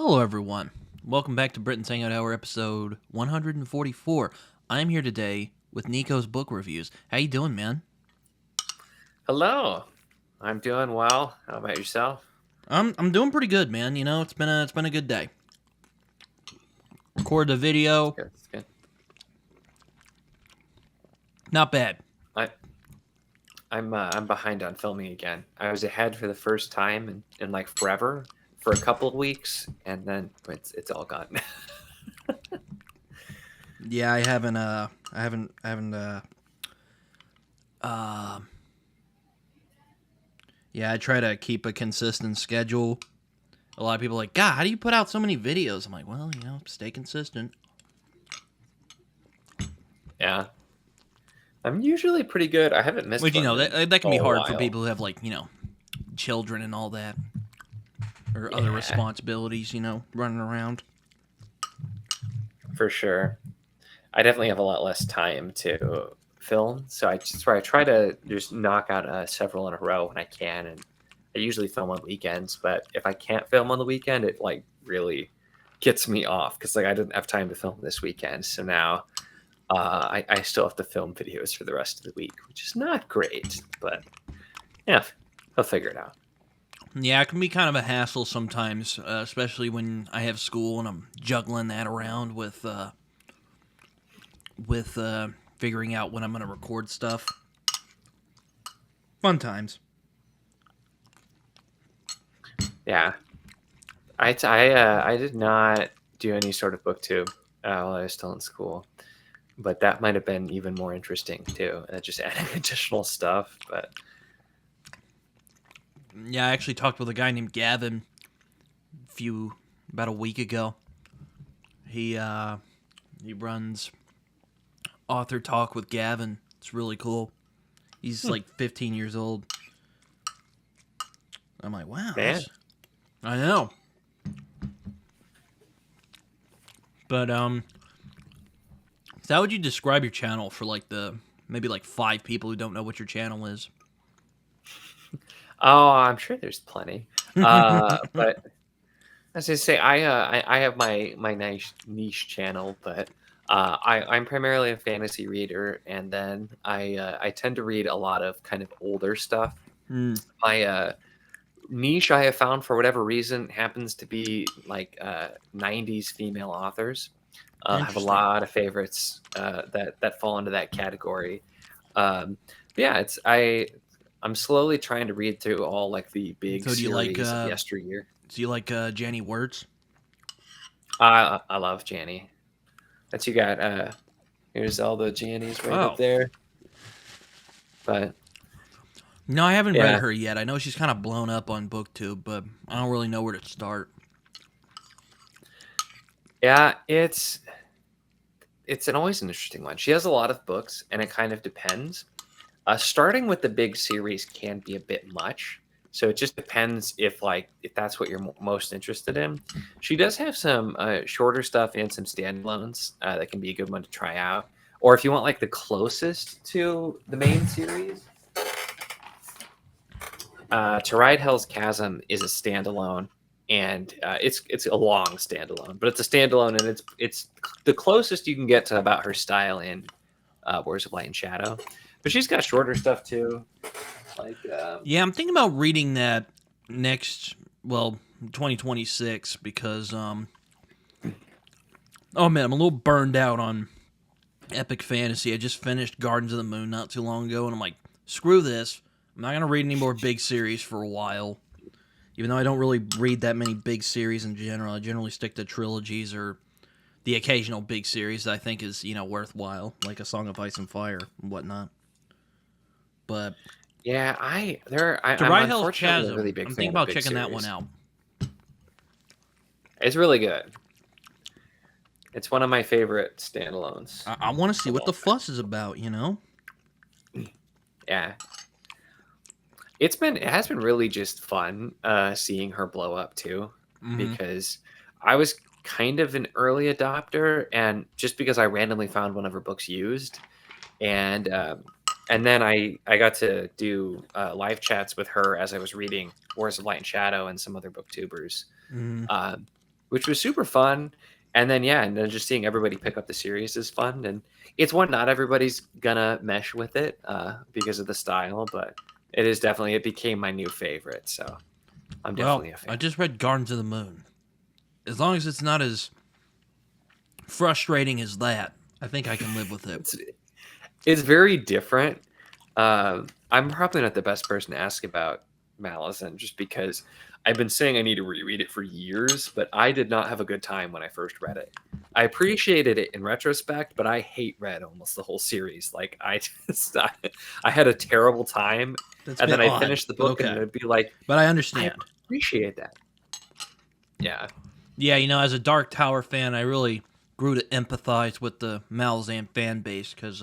Hello, everyone. Welcome back to Britton's Hangout Hour, episode 144. I'm here today with Niko's Book Reviews. How you doing, man? Hello. I'm doing well. How about yourself? I'm doing pretty good, man. You know, it's been a good day. Recorded a video, Good. It's good. not bad. I, I'm behind on filming again. I was ahead for the first time in like forever for a couple of weeks, and then it's all gone. Yeah, I haven't. Uh, yeah, I try to keep a consistent schedule. A lot of people are like, God, how do you put out so many videos? I'm like, well, stay consistent. Yeah. I'm usually pretty good. I haven't missed But one that can be a hard for while. people who have children and all that, or other Yeah, responsibilities, running around. for sure. I definitely have a lot less time to film, so I try to just knock out several in a row when I can, and I usually film on weekends. But if I can't film on the weekend, it like really gets me off because like I didn't have time to film this weekend, so now I still have to film videos for the rest of the week, which is not great. But yeah, I'll figure it out. Yeah, it can be kind of a hassle sometimes, especially when I have school and I'm juggling that around with figuring out when I'm going to record stuff. Fun times. Yeah, I did not do any sort of booktube while I was still in school. But that might have been even more interesting too, just adding additional stuff. But Yeah, I actually talked with a guy named Gavin about a week ago. He runs Author Talk with Gavin. It's really cool. He's like 15 years old. I'm like, wow, man, I know. But so how would you describe your channel for maybe 5 people who don't know what your channel is? oh, I'm sure there's plenty. But as I say, I have my niche channel, but I'm primarily a fantasy reader, and then I tend to read a lot of kind of older stuff. Hmm. My niche I have found for whatever reason happens to be like 90s female authors. I have a Interesting. lot of favorites that fall into that category. Um, yeah, I'm slowly trying to read through all like the big So series of yesteryear. do you like Janny Words? I love Janny. That's you got. Here's all the Jannies right up Oh. there. But No, I haven't read yeah, her yet. I know she's kind of blown up on BookTube, but I don't really know where to start. yeah, it's always an interesting one. She has a lot of books, and it kind of depends. Starting with the big series can be a bit much, so it just depends if that's what you're most interested in. She does have some shorter stuff and some standalones that can be a good one to try out. Or if you want like the closest to the main series, To Ride Hell's Chasm is a standalone, and it's a long standalone, but it's a standalone, and it's the closest you can get to about her style in Wars of Light and Shadow. But she's got shorter stuff too, like Yeah, I'm thinking about reading that next, 2026 because oh man, I'm a little burned out on epic fantasy. I just finished Gardens of the Moon not too long ago, and I'm like, screw this. I'm not gonna read any more big series for a while. Even though I don't really read that many big series in general, I generally stick to trilogies or the occasional big series that I think is worthwhile, like A Song of Ice and Fire and whatnot. But yeah, To I'm Ride Hell's unfortunately a really Chasm, big I'm thinking fan of about big checking that one series. out. It's really good. It's one of my favorite standalones I want to see of what all the fuss is about. time. Yeah, it has been really just fun seeing her blow up too, Mm-hmm. because I was kind of an early adopter, and just because I randomly found one of her books used, and then I got to do live chats with her as I was reading Wars of Light and Shadow and some other booktubers, Mm-hmm. um, which was super fun. And then and then just seeing everybody pick up the series is fun. And it's one not everybody's gonna mesh with it because of the style, but it became my new favorite. So I'm definitely a fan. I just read Gardens of the Moon. As long as it's not as frustrating as that, I think I can live with it. It's very different. I'm probably not the best person to ask about Malazan just because I've been saying I need to reread it for years, but I did not have a good time when I first read it. I appreciated it in retrospect, but I hate read almost the whole series. Like I had a terrible time, and then I finished the book, and it'd be like, but I understand. I appreciate that. Yeah. Yeah, as a Dark Tower fan, I really grew to empathize with the Malazan fan base because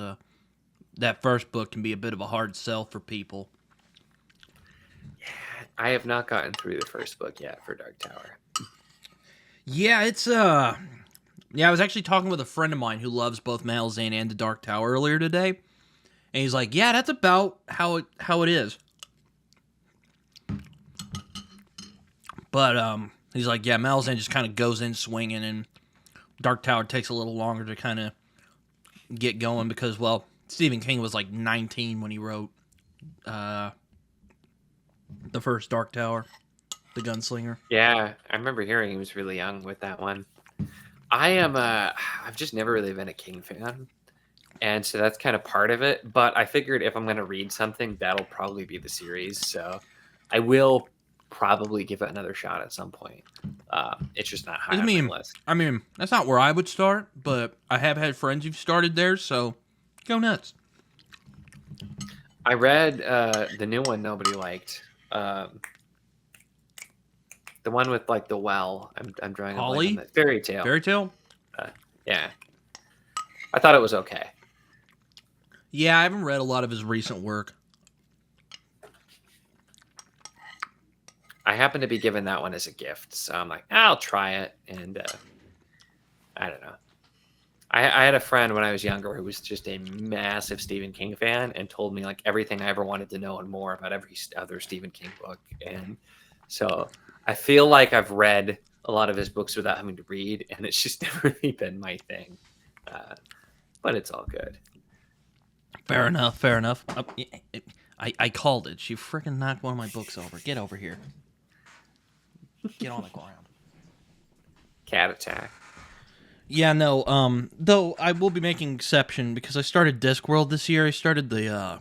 that first book can be a bit of a hard sell for people. Yeah, I have not gotten through the first book yet for Dark Tower. Yeah, it's I was actually talking with a friend of mine who loves both Malazan and the Dark Tower earlier today, and he's like, "Yeah, that's about how it is." But he's like, "Yeah, Malazan just kind of goes in swinging, and Dark Tower takes a little longer to kind of get going because, well, Stephen King was like 19 when he wrote the first Dark Tower, The Gunslinger." Yeah, I remember hearing he was really young with that one. I've just never really been a King fan, and so that's kind of part of it. But I figured if I'm going to read something, that'll probably be the series. So I will probably give it another shot at some point. It's just not high on my list. I mean, that's not where I would start, but I have had friends who've started there, so go nuts. I read the new one nobody liked. The one with like the well. I'm drawing a blank on that. Fairy Tale. Fairy Tale? Yeah. I thought it was okay. Yeah, I haven't read a lot of his recent work. I happened to be given that one as a gift, so I'm like, I'll try it. And I don't know. I had a friend when I was younger who was just a massive Stephen King fan and told me like everything I ever wanted to know and more about every other Stephen King book. And so I feel like I've read a lot of his books without having to read, and it's just never really been my thing. But it's all good. Fair enough. I called it. She freaking knocked one of my books over. Get over here. Get on the ground. Cat attack. Yeah, no. Though I will be making exception because I started Discworld this year. I started the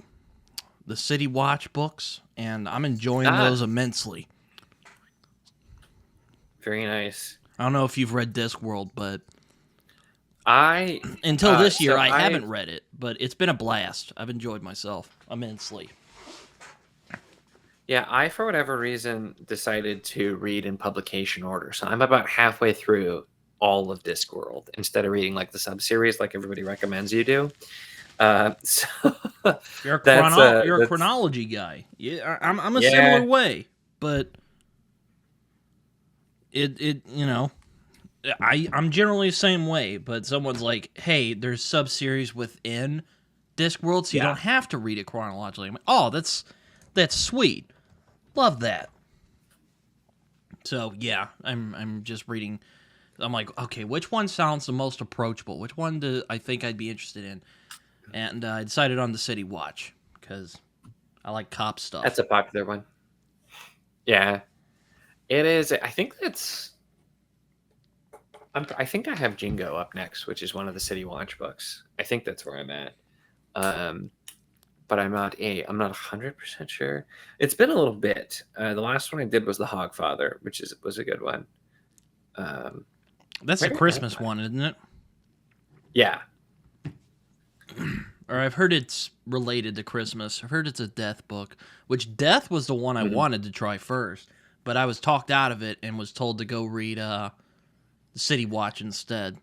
City Watch books, and I'm enjoying those immensely. Very nice. I don't know if you've read Discworld, but until this year I haven't read it, but it's been a blast. I've enjoyed myself immensely. Yeah, I for whatever reason decided to read in publication order, so I'm about halfway through all of Discworld instead of reading like the sub-series like everybody recommends you do. So you're a chronology guy. Yeah, I'm a similar way, but I'm generally the same way. But someone's like, hey, there's sub-series within Discworld, so you don't have to read it chronologically. I'm like, oh, that's sweet. Love that. So yeah, I'm just reading. I'm like, okay, which one sounds the most approachable? Which one do I think I'd be interested in? And I decided on the City Watch because I like cop stuff. That's a popular one. Yeah, it is. I think I think I have Jingo up next, which is one of the City Watch books. I think that's where I'm at. But I'm not 100% sure. It's been a little bit. The last one I did was The Hogfather, which was a good one. That's the Christmas one, isn't it? Yeah. Or I've heard it's related to Christmas. I've heard it's a Death book, which Death was the one I wanted to try first, but I was talked out of it and was told to go read the City Watch instead.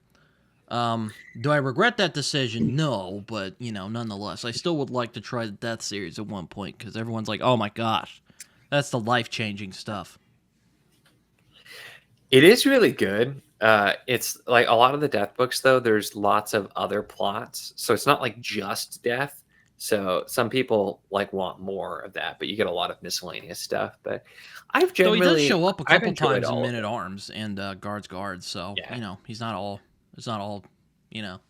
Do I regret that decision? No, but, nonetheless, I still would like to try the Death series at one point because everyone's like, oh my gosh, that's the life-changing stuff. It is really good. It's like a lot of the Death books, though, there's lots of other plots. So it's not like just Death. So some people like want more of that, but you get a lot of miscellaneous stuff. But I've Though he does generally show up a I've couple enjoyed times in all of Men at them. Arms and Guards, so Yeah. he's not all. It's not all. You know.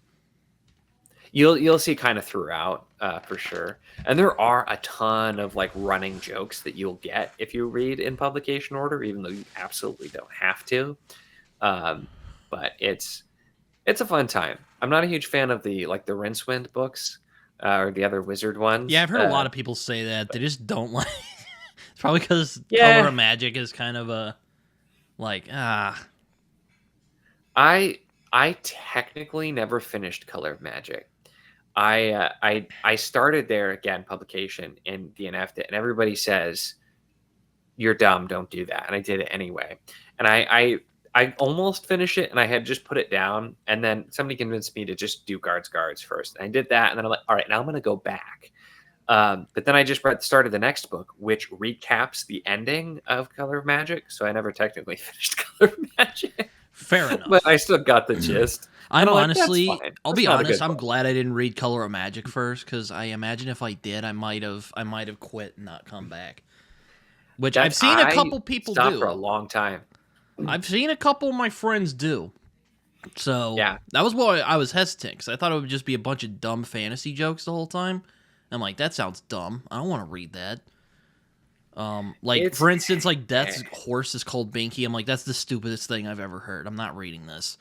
You'll see kind of throughout, for sure. And there are a ton of like running jokes that you'll get if you read in publication order, even though you absolutely don't have to. Um, but it's a fun time. I'm not a huge fan of the Rincewind books, or the other wizard Yeah, ones. I've heard a lot of people say that they just don't like. It's probably because Color Yeah, of Magic is kind of a like I technically never finished Color of Magic. I started there again, publication, and DNF'd it, and everybody says you're dumb, don't do that, and I did it anyway. And I almost finished it, and I had just put it down, and then somebody convinced me to just do guards first. And I did that, and then I'm like, all right, now I'm going to go back. But then I just started the next book, which recaps the ending of Color of Magic. So I never technically finished Color of Magic. fair enough. But I still got the gist. I'm like, honestly, that's fine. I'll That's be not a honest. good I'm book. glad I didn't read Color of Magic first because I imagine if I did, I might have quit and not come back. Which I've seen a couple people stopped for a do. long time. I've seen a couple of my friends do. So Yeah. that was why I was hesitant because I thought it would just be a bunch of dumb fantasy jokes the whole time. I'm like, that sounds dumb. I don't want to read that. For instance, like Death's horse is called Binky. I'm like, that's the stupidest thing I've ever heard. I'm not reading this.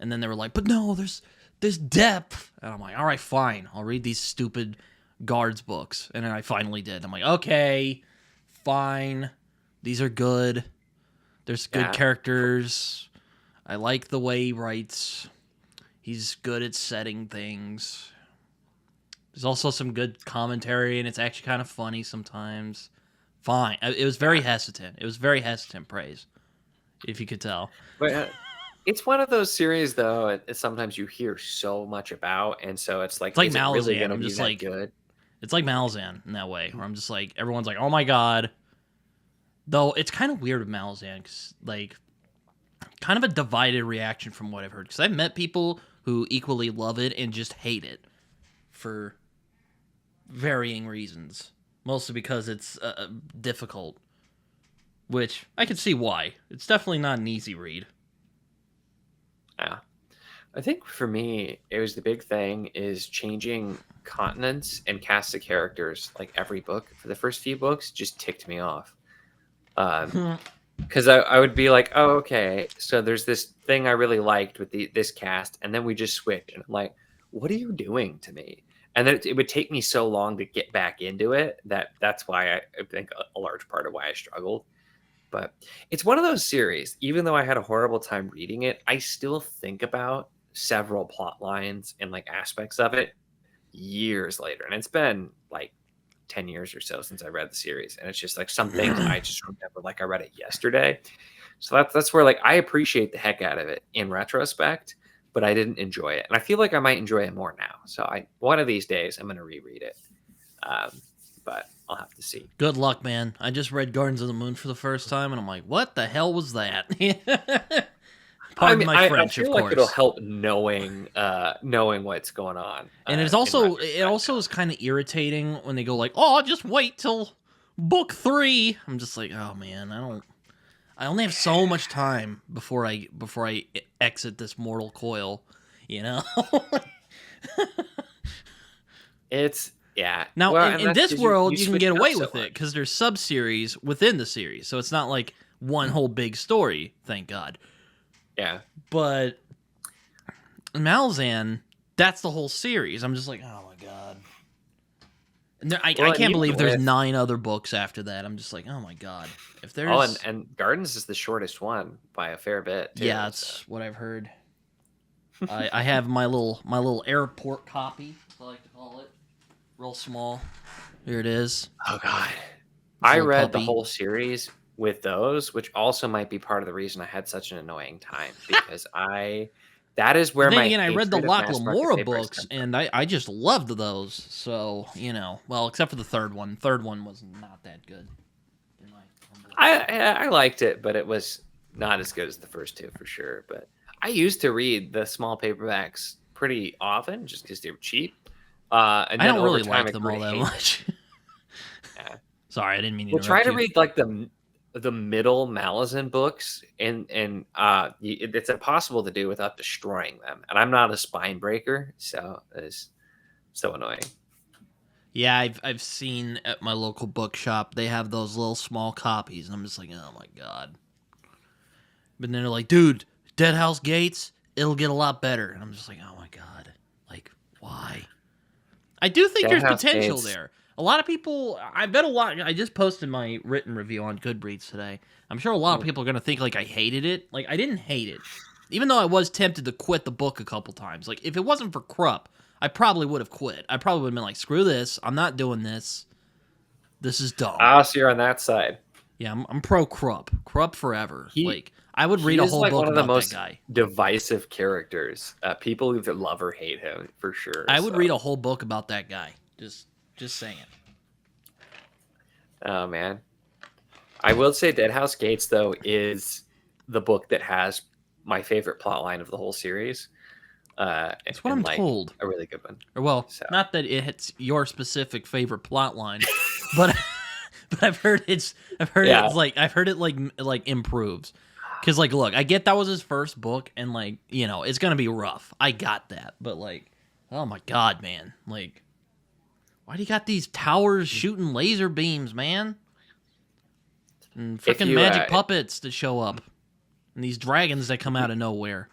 And then they were like, but no, there's depth. And I'm like, all right, fine. I'll read these stupid guards books. And then I finally did. I'm like, okay, fine. These are good. There's good characters. I like the way he writes. He's good at setting things. There's also some good commentary, and it's actually kind of funny sometimes. Fine. It was very hesitant. It was very hesitant praise, if you could tell. But it's one of those series, though. Sometimes you hear so much about, and so it's like is Malazan. it really going to I'm be just that like, good? It's like Malazan in that way, where I'm just like, everyone's like, oh my god. Though it's kind of weird with Malazan, because like, kind of a divided reaction from what I've heard. Because I've met people who equally love it and just hate it for varying reasons. Mostly because it's difficult. Which, I can see why. It's definitely not an easy read. Yeah. I think for me, it was the big thing is changing continents and cast of characters like every book. For the first few books, just ticked me off. Because I would be like, oh, okay, so there's this thing I really liked with this cast, and then we just switch. And I'm like, what are you doing to me? And then it would take me so long to get back into it that's why I think a large part of why I struggled. But it's one of those series, even though I had a horrible time reading it, I still think about several plot lines and like aspects of it years later. And it's been like 10 years or so since I read the series. And it's just like some things I just remember like I read it yesterday. So that's where like I appreciate the heck out of it in retrospect, but I didn't enjoy it. And I feel like I might enjoy it more now. So one of these days I'm going to reread it. But I'll have to see. Good luck, man. I just read Gardens of the Moon for the first time, and I'm like, what the hell was that? Pardon my French, I feel of like course. it'll help knowing what's going on. And it also is kind of irritating when they go like, "Oh, just wait till book 3." I'm just like, "Oh man, I only have so much time before I exit this mortal coil," you know? It's Now, well, in this world, you can switch get it away up with so it much. because there's sub-series within the series. So it's not like one whole big story, thank God. Yeah. But Malazan, that's the whole series. I'm just like, oh my God. And I can't believe there's 9 other books after that. I'm just like, oh my God. If there's... Oh, and Gardens is the shortest one by a fair bit, too. Yeah, that's what I've heard. I have my little airport copy, as I like to call it. Real small. Here it is. Oh God, I read the puppy. whole series with those, which also might be part of the reason I had such an annoying time because that is where then my again, I read the hatred of Loch mass market Lamora papers books, come from. and I just loved those. So well, except for the third one. Third one was not that good. I liked it, but it was not as good as the first two for sure. But I used to read the small paperbacks pretty often just because they were cheap. And I then don't over really time, like I them grew all to that hate them. much. Yeah. Sorry, I didn't mean to Well, try interrupt to you. read like the middle Malazan books, and it's impossible to do without destroying them. And I'm not a spine breaker, so it's so annoying. Yeah, I've seen at my local bookshop they have those little small copies, and I'm just like, oh my god. But then they're like, dude, Dead House Gates, it'll get a lot better, and I'm just like, oh my god, like why? I do think Dead there's House potential Gates. there. A lot of people, I bet a lot. I just posted my written review on Goodreads today. I'm sure a lot of people are gonna think like I hated it. Like I didn't hate it, even though I was tempted to quit the book a couple times. Like if it wasn't for Kruppe, I probably would have quit. I probably would have been like, screw this. I'm not doing this. This is dumb. Ah, so you're on that side. Yeah, I'm pro Kruppe. Kruppe forever. He Like I would read he a is whole like book one of the about that most guy. divisive characters. People either love or hate him for sure. I would read So, a whole book about that guy. Just saying. oh man, I will say Dead House Gates though is the book that has my favorite plot line of the whole series. That's what And I'm like told. a really good one. Or well, So not that it's your specific favorite plot line, but but I've heard it's yeah, like improves. Cause like look, I get that was his first book and like, it's gonna be rough. I got that. But like, oh my god, man. Like why do you got these towers shooting laser beams, man? And if freaking you magic puppets that show up. And these dragons that come out of nowhere.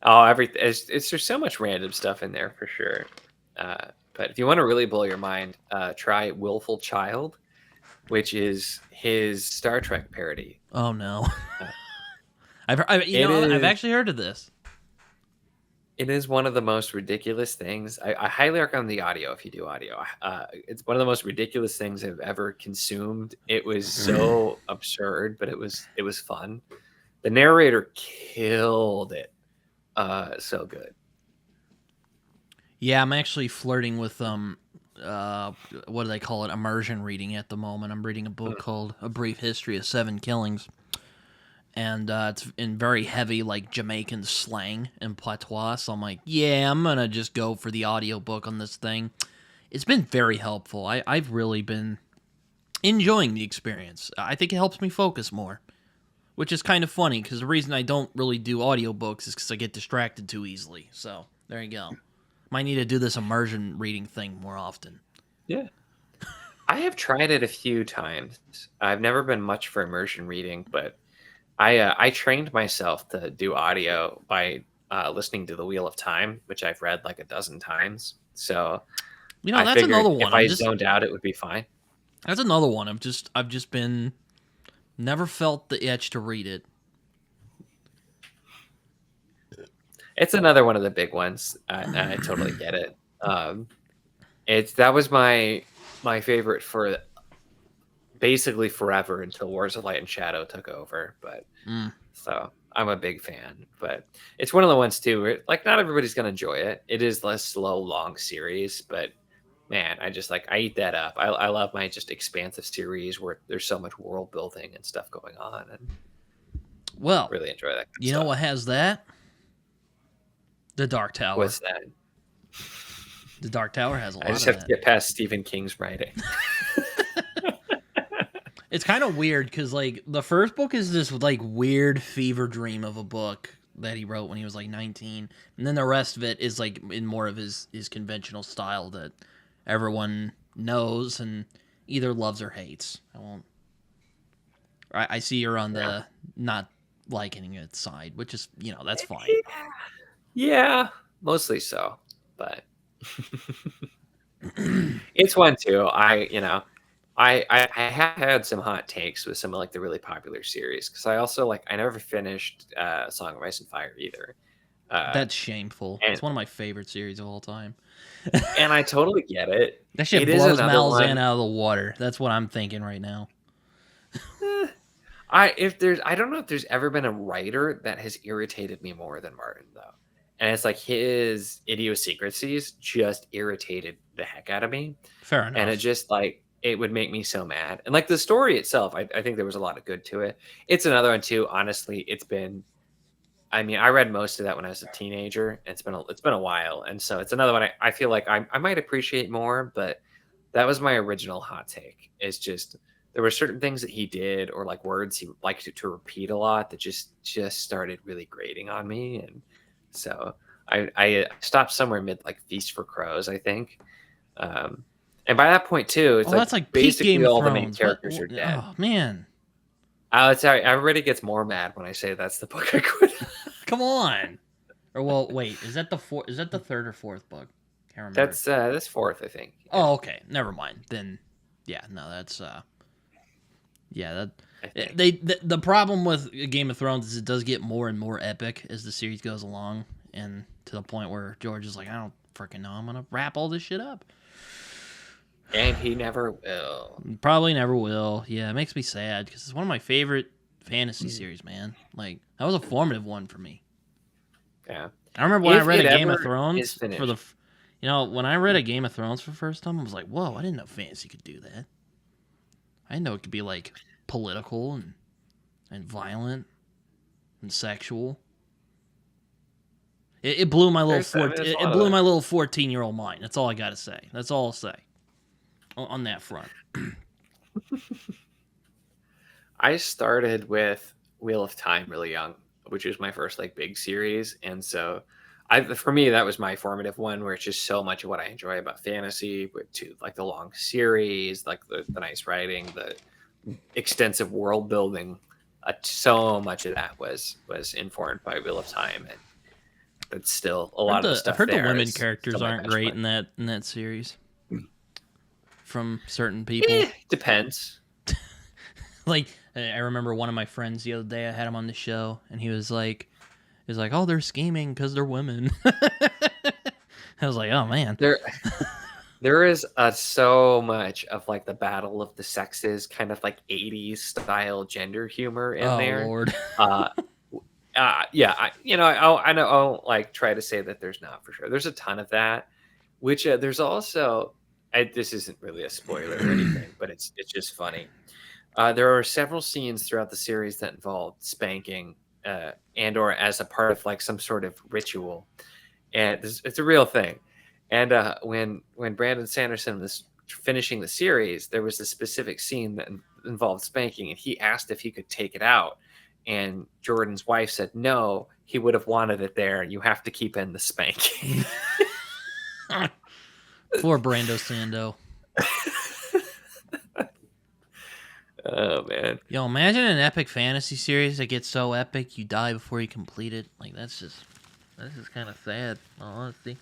everything it's there's so much random stuff in there for sure. But if you want to really blow your mind, try Willful Child, which is his Star Trek parody. Oh no. Uh, I've actually heard of this. It is one of the most ridiculous things. I highly recommend the audio if you do audio. It's one of the most ridiculous things I've ever consumed. It was so absurd, but it was fun. The narrator killed it. So good. Yeah, I'm actually flirting with what do they call it? Immersion reading at the moment. I'm reading a book called A Brief History of Seven Killings. And it's in very heavy, like, Jamaican slang and patois. So I'm like, yeah, I'm going to just go for the audiobook on this thing. It's been very helpful. I've really been enjoying the experience. I think it helps me focus more, which is kind of funny because the reason I don't really do audiobooks is because I get distracted too easily. So there you go. Might need to do this immersion reading thing more often. Yeah. I have tried it a few times. I've never been much for immersion reading, but I trained myself to do audio by listening to The Wheel of Time, which I've read like a dozen times. So I That's another figured one. if I zoned out, it would be fine. That's another one. I've just been never felt the itch to read it. It's another one of the big ones. I totally get it. That was my favorite for basically forever until Wars of Light and Shadow took over. But so I'm a big fan. But it's one of the ones too where like not everybody's gonna enjoy it. It is less slow, long series, but man, I eat that up. I love my just expansive series where there's so much world building and stuff going on, and well, really enjoy that. You know what has that? The Dark Tower. What's that? The Dark Tower has a lot of that. I just have to get past Stephen King's writing. It's kind of weird because like the first book is this like weird fever dream of a book that he wrote when he was like 19, and then the rest of it is like in more of his conventional style that everyone knows and either loves or hates. I see you're on the not liking it side, which is that's fine. Yeah, mostly so, but it's one too. I have had some hot takes with some of like the really popular series because I also I never finished Song of Ice and Fire either. That's shameful. It's one of my favorite series of all time. And I totally get it. That shit blows Malazan out of the water. That's what I'm thinking right now. I don't know if there's ever been a writer that has irritated me more than Martin though. And it's like his idiosyncrasies just irritated the heck out of me. Fair enough. And it just it would make me so mad. And like the story itself, I think there was a lot of good to it. It's another one too. Honestly, it's been I mean, I read most of that when I was a teenager. It's been a while, and so it's another one I feel like I might appreciate more. But that was my original hot take. Is just there were certain things that he did or like words he liked to repeat a lot that just started really grating on me, and so I stopped somewhere mid like Feast for Crows, I think. Um, and by that point too, it's Oh, like that's like peak basically Game of all the main Thrones. characters are dead. Oh man, It's everybody gets more mad when I say that's the book I quit. come on. Or well, wait, is that the third or fourth book? Can't remember. That's fourth, I think. Yeah. Oh, okay. Never mind. Then, yeah, no, that's yeah. The problem with Game of Thrones is it does get more and more epic as the series goes along, and to the point where George is like, I don't freaking know, I'm gonna wrap all this shit up. And he never will. Probably never will. Yeah, it makes me sad because it's one of my favorite fantasy series, man. Like that was a formative one for me. Yeah, I remember when I read it a Game of ever Thrones is finished. for the, when I read a Game of Thrones for the first time, I was like, whoa, I didn't know fantasy could do that. I didn't know it could be like political and violent and sexual. It blew my little it blew my little 14-year-old mind. That's all I gotta say. That's all I'll say on that front. I started with Wheel of Time really young, which was my first like big series, and so for me that was my formative one, where it's just so much of what I enjoy about fantasy, but to like the long series, like the nice writing, the extensive world building. So much of that was informed by Wheel of Time, and that's still a lot of the stuff. I've heard the women is characters still my aren't great in that series. From certain people, depends. Like I remember one of my friends the other day. I had him on the show, and he was like, "Oh, they're scheming because they're women." I was like, "Oh man." There is so much of like the battle of the sexes, kind of like 80s style gender humor in there. Oh Lord. Yeah, I know. I'll like try to say that there's not for sure. There's a ton of that, which there's also. This isn't really a spoiler or anything, but it's just funny. There are several scenes throughout the series that involve spanking, and or as a part of like some sort of ritual, and it's a real thing. And when Brandon Sanderson was finishing the series, there was a specific scene that involved spanking, and he asked if he could take it out, and Jordan's wife said no, he would have wanted it there. You have to keep in the spanking. Poor Brando Sando. Oh man. Yo, imagine an epic fantasy series that gets so epic you die before you complete it. Like that's just kind of sad, in all honesty.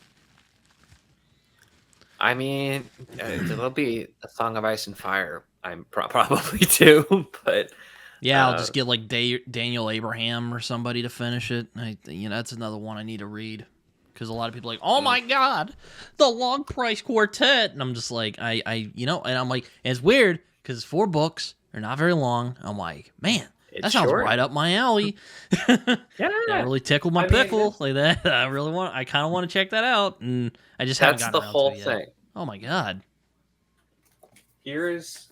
I mean, there'll be a Song of Ice and Fire. I'm probably too, but yeah, I'll just get like Daniel Abraham or somebody to finish it. That's another one I need to read. Because a lot of people are like, oh my god, the Long Price Quartet, and I'm just like, and I'm like, and it's weird because it's 4 books, they're not very long. I'm like, man, that sounds short. Right up my alley. Yeah, that really tickled my pickle like that. I kind of want to check that out, and I just haven't gotten around to it yet. That's the whole thing. Oh my god. Here's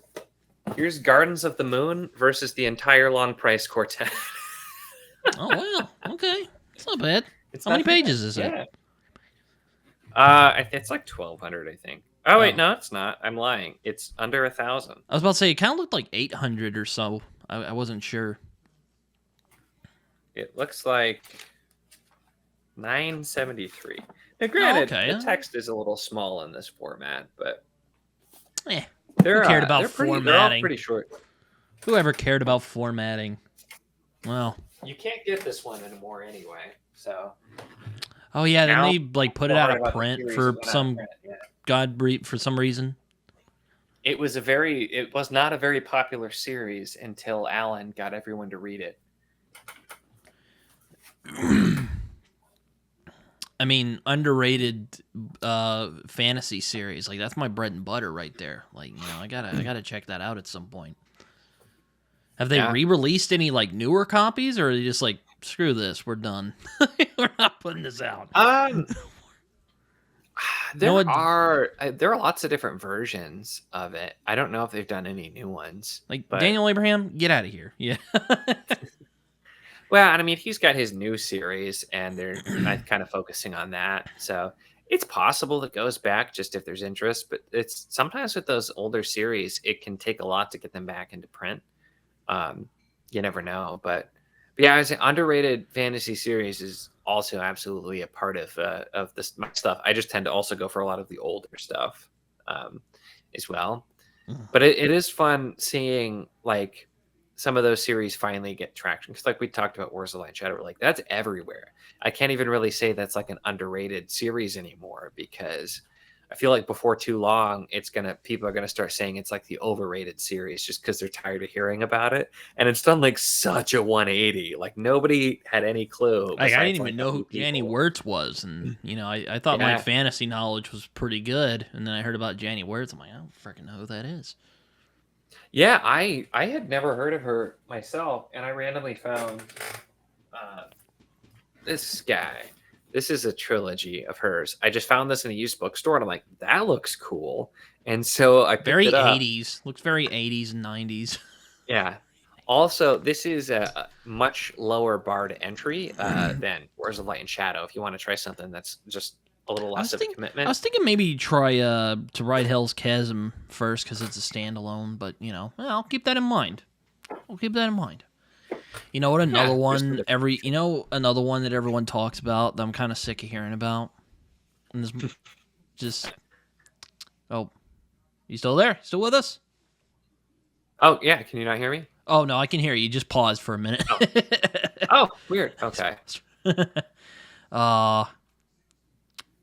Gardens of the Moon versus the entire Long Price Quartet. Oh wow, okay, it's not bad. How many pages is it? It's like 1,200, I think. Oh wait, no, it's not. I'm lying. It's under 1,000. I was about to say it kind of looked like 800 or so. I wasn't sure. It looks like 973. Now, granted, the text is a little small in this format, but who cared about formatting? They're all pretty short. Whoever cared about formatting? Well, you can't get this one anymore anyway. So. Oh yeah, then they like put it out of print for some for some reason. It was not a very popular series until Alan got everyone to read it. I mean, underrated fantasy series. Like that's my bread and butter right there. Like, I gotta check that out at some point. Have they re-released any like newer copies, or are they just like, screw this, we're done. We're not putting this out. There are lots of different versions of it. I don't know if they've done any new ones. Like Daniel Abraham, get out of here. Yeah. Well, and I mean, he's got his new series, and they're kind of focusing on that. So it's possible it goes back just if there's interest. But it's sometimes with those older series, it can take a lot to get them back into print. Um, you never know, but yeah, I was underrated fantasy series is also absolutely a part of this my stuff. I just tend to also go for a lot of the older stuff um, as well. Mm. But it is fun seeing like some of those series finally get traction because, like we talked about, Wars of Light and Shadow, like that's everywhere. I can't even really say that's like an underrated series anymore because I feel like before too long, people are gonna start saying it's like the overrated series just because they're tired of hearing about it, and it's done like such a 180. Like nobody had any clue Like, I didn't besides even like a know few who Janny people. Wirtz was, and I thought my Yeah, fantasy knowledge was pretty good, and then I heard about Janny Wirtz. I'm like, I don't freaking know who that is. yeah. I had never heard of her myself, and I randomly found uh, this guy. This is a trilogy of hers. I just found this in a used bookstore, and I'm like, that looks cool. And so I picked Very it up. 80s, looks very 80s and 90s. Yeah. Also, this is a much lower bar to entry than Wars of Light and Shadow. If you want to try something that's just a little I less was of a think I commitment. was thinking maybe try to write Hell's Chasm first because it's a standalone, but I'll keep that in mind. I'll keep that in mind. You know what? Yeah, there's some different options. Another one that everyone talks about that I'm kind of sick of hearing about. And this just oh, you still there? Still with us? Oh yeah, can you not hear me? Oh no, I can hear you. Just paused for a minute. Oh, oh, weird. Okay. uh,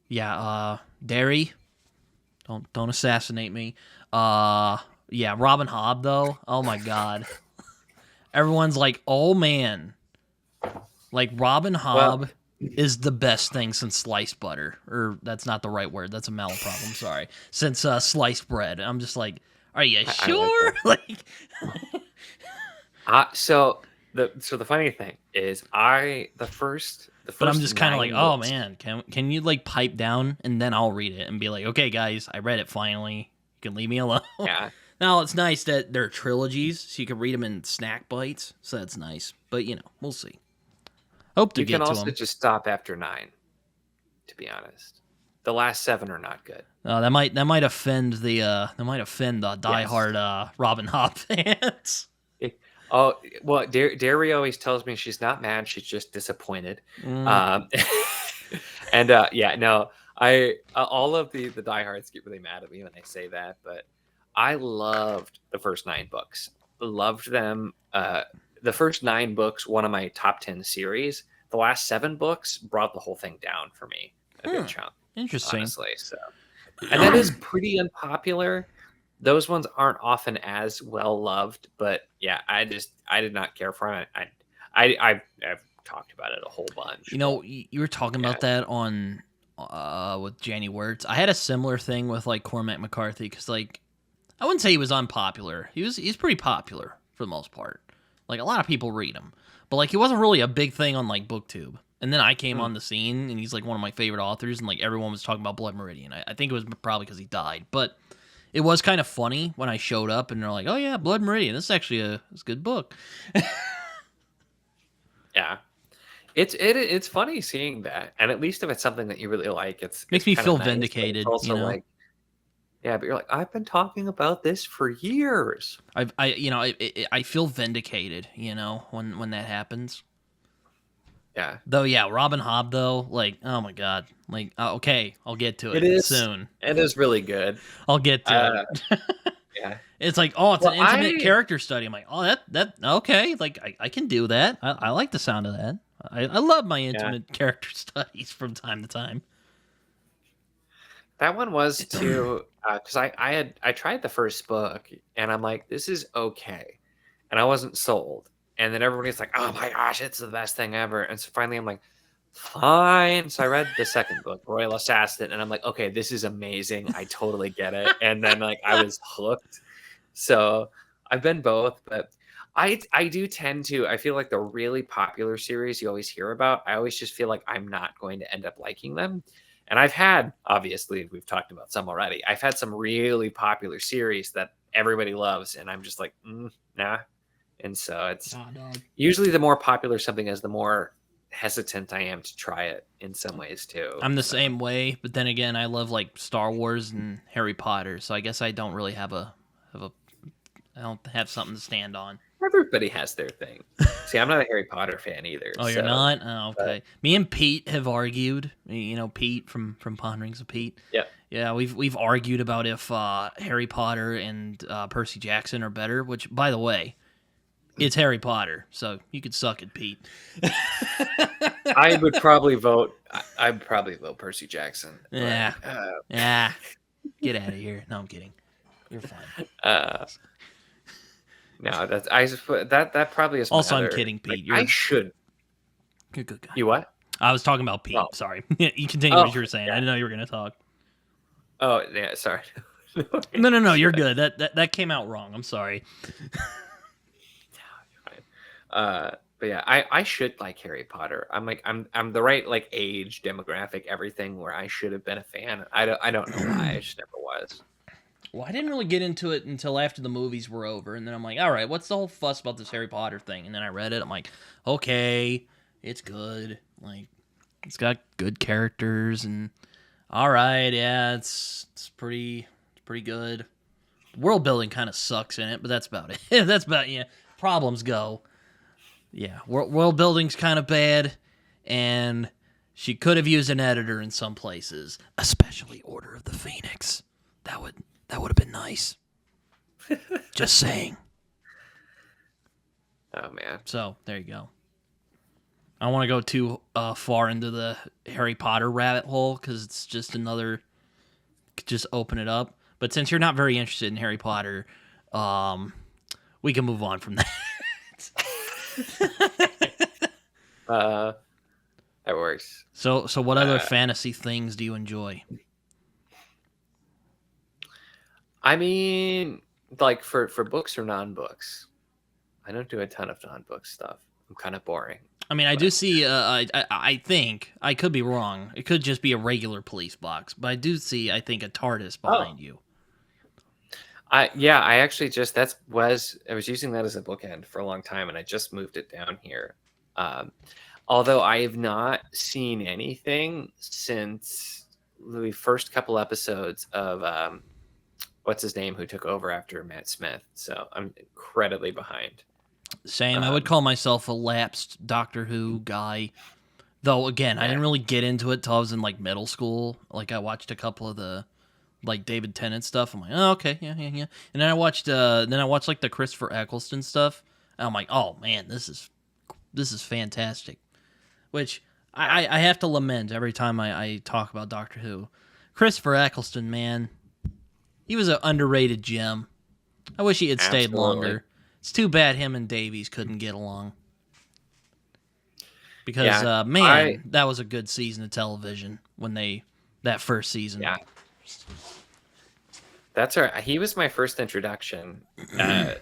yeah. Derry, don't assassinate me. Yeah. Robin Hobb though. Oh my god. Everyone's like, oh man, like Robin Well, Hobb is the best thing since sliced butter. Or that's not the right word. That's a malapropism. Sorry. Since sliced bread. I'm just like, are you I like sure? that. Like, So the funny thing is, the but I'm first just kind of like, nine oh books. man, can you like pipe down and then I'll read it and be like, okay guys, I read it finally. You can leave me alone. Yeah, Now it's nice that they're trilogies, so you can read them in snack bites. So that's nice. But we'll see. Hope to you can get to also them. just stop after 9. To be honest, the last 7 are not good. That might offend the Yes. diehard Robin Hobb fans. Oh, well, Derry always tells me she's not mad, she's just disappointed. Mm. Um, and yeah, no, all of the diehards get really mad at me when I say that, but I loved the first 9 books. Loved them. The first 9 books, one of my top 10 series. The last 7 books brought the whole thing down for me a good chunk, Interesting. honestly. So, and that is pretty unpopular. Those ones aren't often as well loved, but yeah, I did not care for it. I've talked about it a whole bunch, but You were talking yeah, about that on with Janny Wirtz. I had a similar thing with like Cormac McCarthy because like I wouldn't say he was unpopular. He's pretty popular for the most part. Like a lot of people read him, but like he wasn't really a big thing on like BookTube. And then I came Hmm. on the scene, and he's like one of my favorite authors, and like everyone was talking about Blood Meridian. I think it was probably because he died, but it was kind of funny when I showed up, and they're like, "Oh yeah, Blood Meridian. This is actually it's a good book." Yeah, it's funny seeing that, and at least if it's something that you really like, it's Makes me kind of feel nice. But it's vindicated, also like, yeah, but you're like, I've been talking about this for years. I feel vindicated, when that happens. Yeah, Though, yeah, Robin Hobb, though, like, oh my god, like, okay, I'll get to it it is. soon. It is really good. I'll get to Uh, it. yeah. It's like, oh, it's an Well, intimate character study. I'm like, oh, that okay, like, I can do that. I like the sound of that. I love my yeah. intimate character studies from time to time. That one was too, because I tried the first book and I'm like, this is okay, and I wasn't sold. And then everybody's like, oh my gosh, it's the best thing ever. And so finally, I'm like, fine. So I read the second book, Royal Assassin, and I'm like, okay, this is amazing. I totally get it. And then like I was hooked. So I've been both, but I do tend to. I feel like the really popular series you always hear about, I always just feel like I'm not going to end up liking them. And I've had, obviously, we've talked about some already. I've had some really popular series that everybody loves, and I'm just like, nah, And so it's dog. usually the more popular something is, the more hesitant I am to try it in some ways too. I'm the So, same way, but then again, I love like Star Wars and Harry Potter, so I guess I don't really have a I don't have something to stand on. everybody has their thing. See, I'm not a Harry Potter fan either. Oh, you're not? Oh, okay. Me and Pete have argued. You know Pete from Ponderings of Pete. Yeah. Yeah, we've argued about if Harry Potter and Percy Jackson are better. Which, by the way, it's Harry Potter, so you could suck it, Pete. I would probably vote. I'd probably vote Percy Jackson. But, Yeah. Get out of here. No, I'm kidding. You're fine. No, that probably is. Also, I'm kidding, Pete. I should. You're a good guy. You what? I was talking about Pete. Oh. Sorry. You continue what you were saying. Yeah. I didn't know you were going to talk. Oh yeah, sorry. No. You're good. That came out wrong. I'm sorry. But yeah, I should like Harry Potter. I'm the right like age, demographic, everything where I should have been a fan. I don't know why. I just never was. Well, I didn't really get into it until after the movies were over, and then I'm like, all right, what's the whole fuss about this Harry Potter thing? And then I read it. I'm like, okay, it's good. Like, it's got good characters, and all right, yeah, it's pretty good. World building kind of sucks in it, but that's about it. That's about problems go. Yeah, world building's kind of bad, and she could have used an editor in some places, especially Order of the Phoenix. That would have been nice. Just saying. Oh man. So there you go. I don't want to go too far into the Harry Potter rabbit hole because it's just another. Just open it up. But since you're not very interested in Harry Potter, we can move on from that. That works. So what other fantasy things do you enjoy? I mean, like for books or non-books, I don't do a ton of non-book stuff. I'm kind of boring. I mean, I do see. I think I could be wrong. It could just be a regular police box, but I do see. I think a TARDIS behind you. I actually just I was using that as a bookend for a long time, and I just moved it down here. Although I have not seen anything since the first couple episodes of what's his name who took over after Matt Smith. So I'm incredibly behind. Same. I would call myself a lapsed Doctor Who guy. Though again, I didn't really get into it till I was in like middle school. Like I watched a couple of the like David Tennant stuff. I'm like, oh, okay, yeah. And then I watched like the Christopher Eccleston stuff. And I'm like, oh man, this is fantastic. Which I have to lament every time I talk about Doctor Who. Christopher Eccleston, man, he was an underrated gem. I wish he had stayed longer. It's too bad him and Davies couldn't get along. Because that was a good season of television when that first season. Yeah. That's right. He was my first introduction to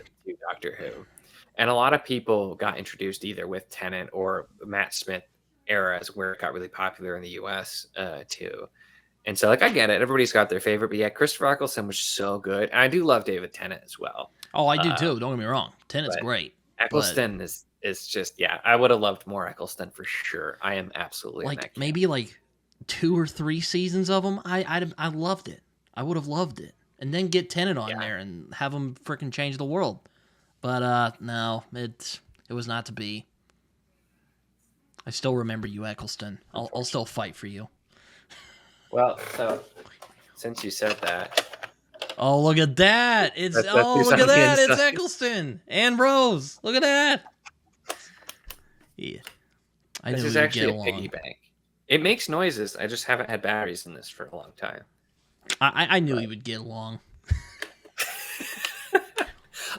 Doctor Who. And a lot of people got introduced either with Tennant or Matt Smith eras where it got really popular in the US too. And so like I get it. Everybody's got their favorite, but yeah, Christopher Eccleston was so good. And I do love David Tennant as well. Oh, I do too. Don't get me wrong. Tennant's great. Eccleston is just I would have loved more Eccleston for sure. I am absolutely like maybe like 2 or 3 seasons of him. I loved it. I would have loved it. And then get Tennant on there and have him freaking change the world. But no, it was not to be. I still remember you, Eccleston. I'll still fight for you. Well, so since you said that. Oh, look at that! Look at that! It's Eccleston and Rose. Look at that. Yeah, This is actually a piggy bank. It makes noises. I just haven't had batteries in this for a long time. I knew he would get along.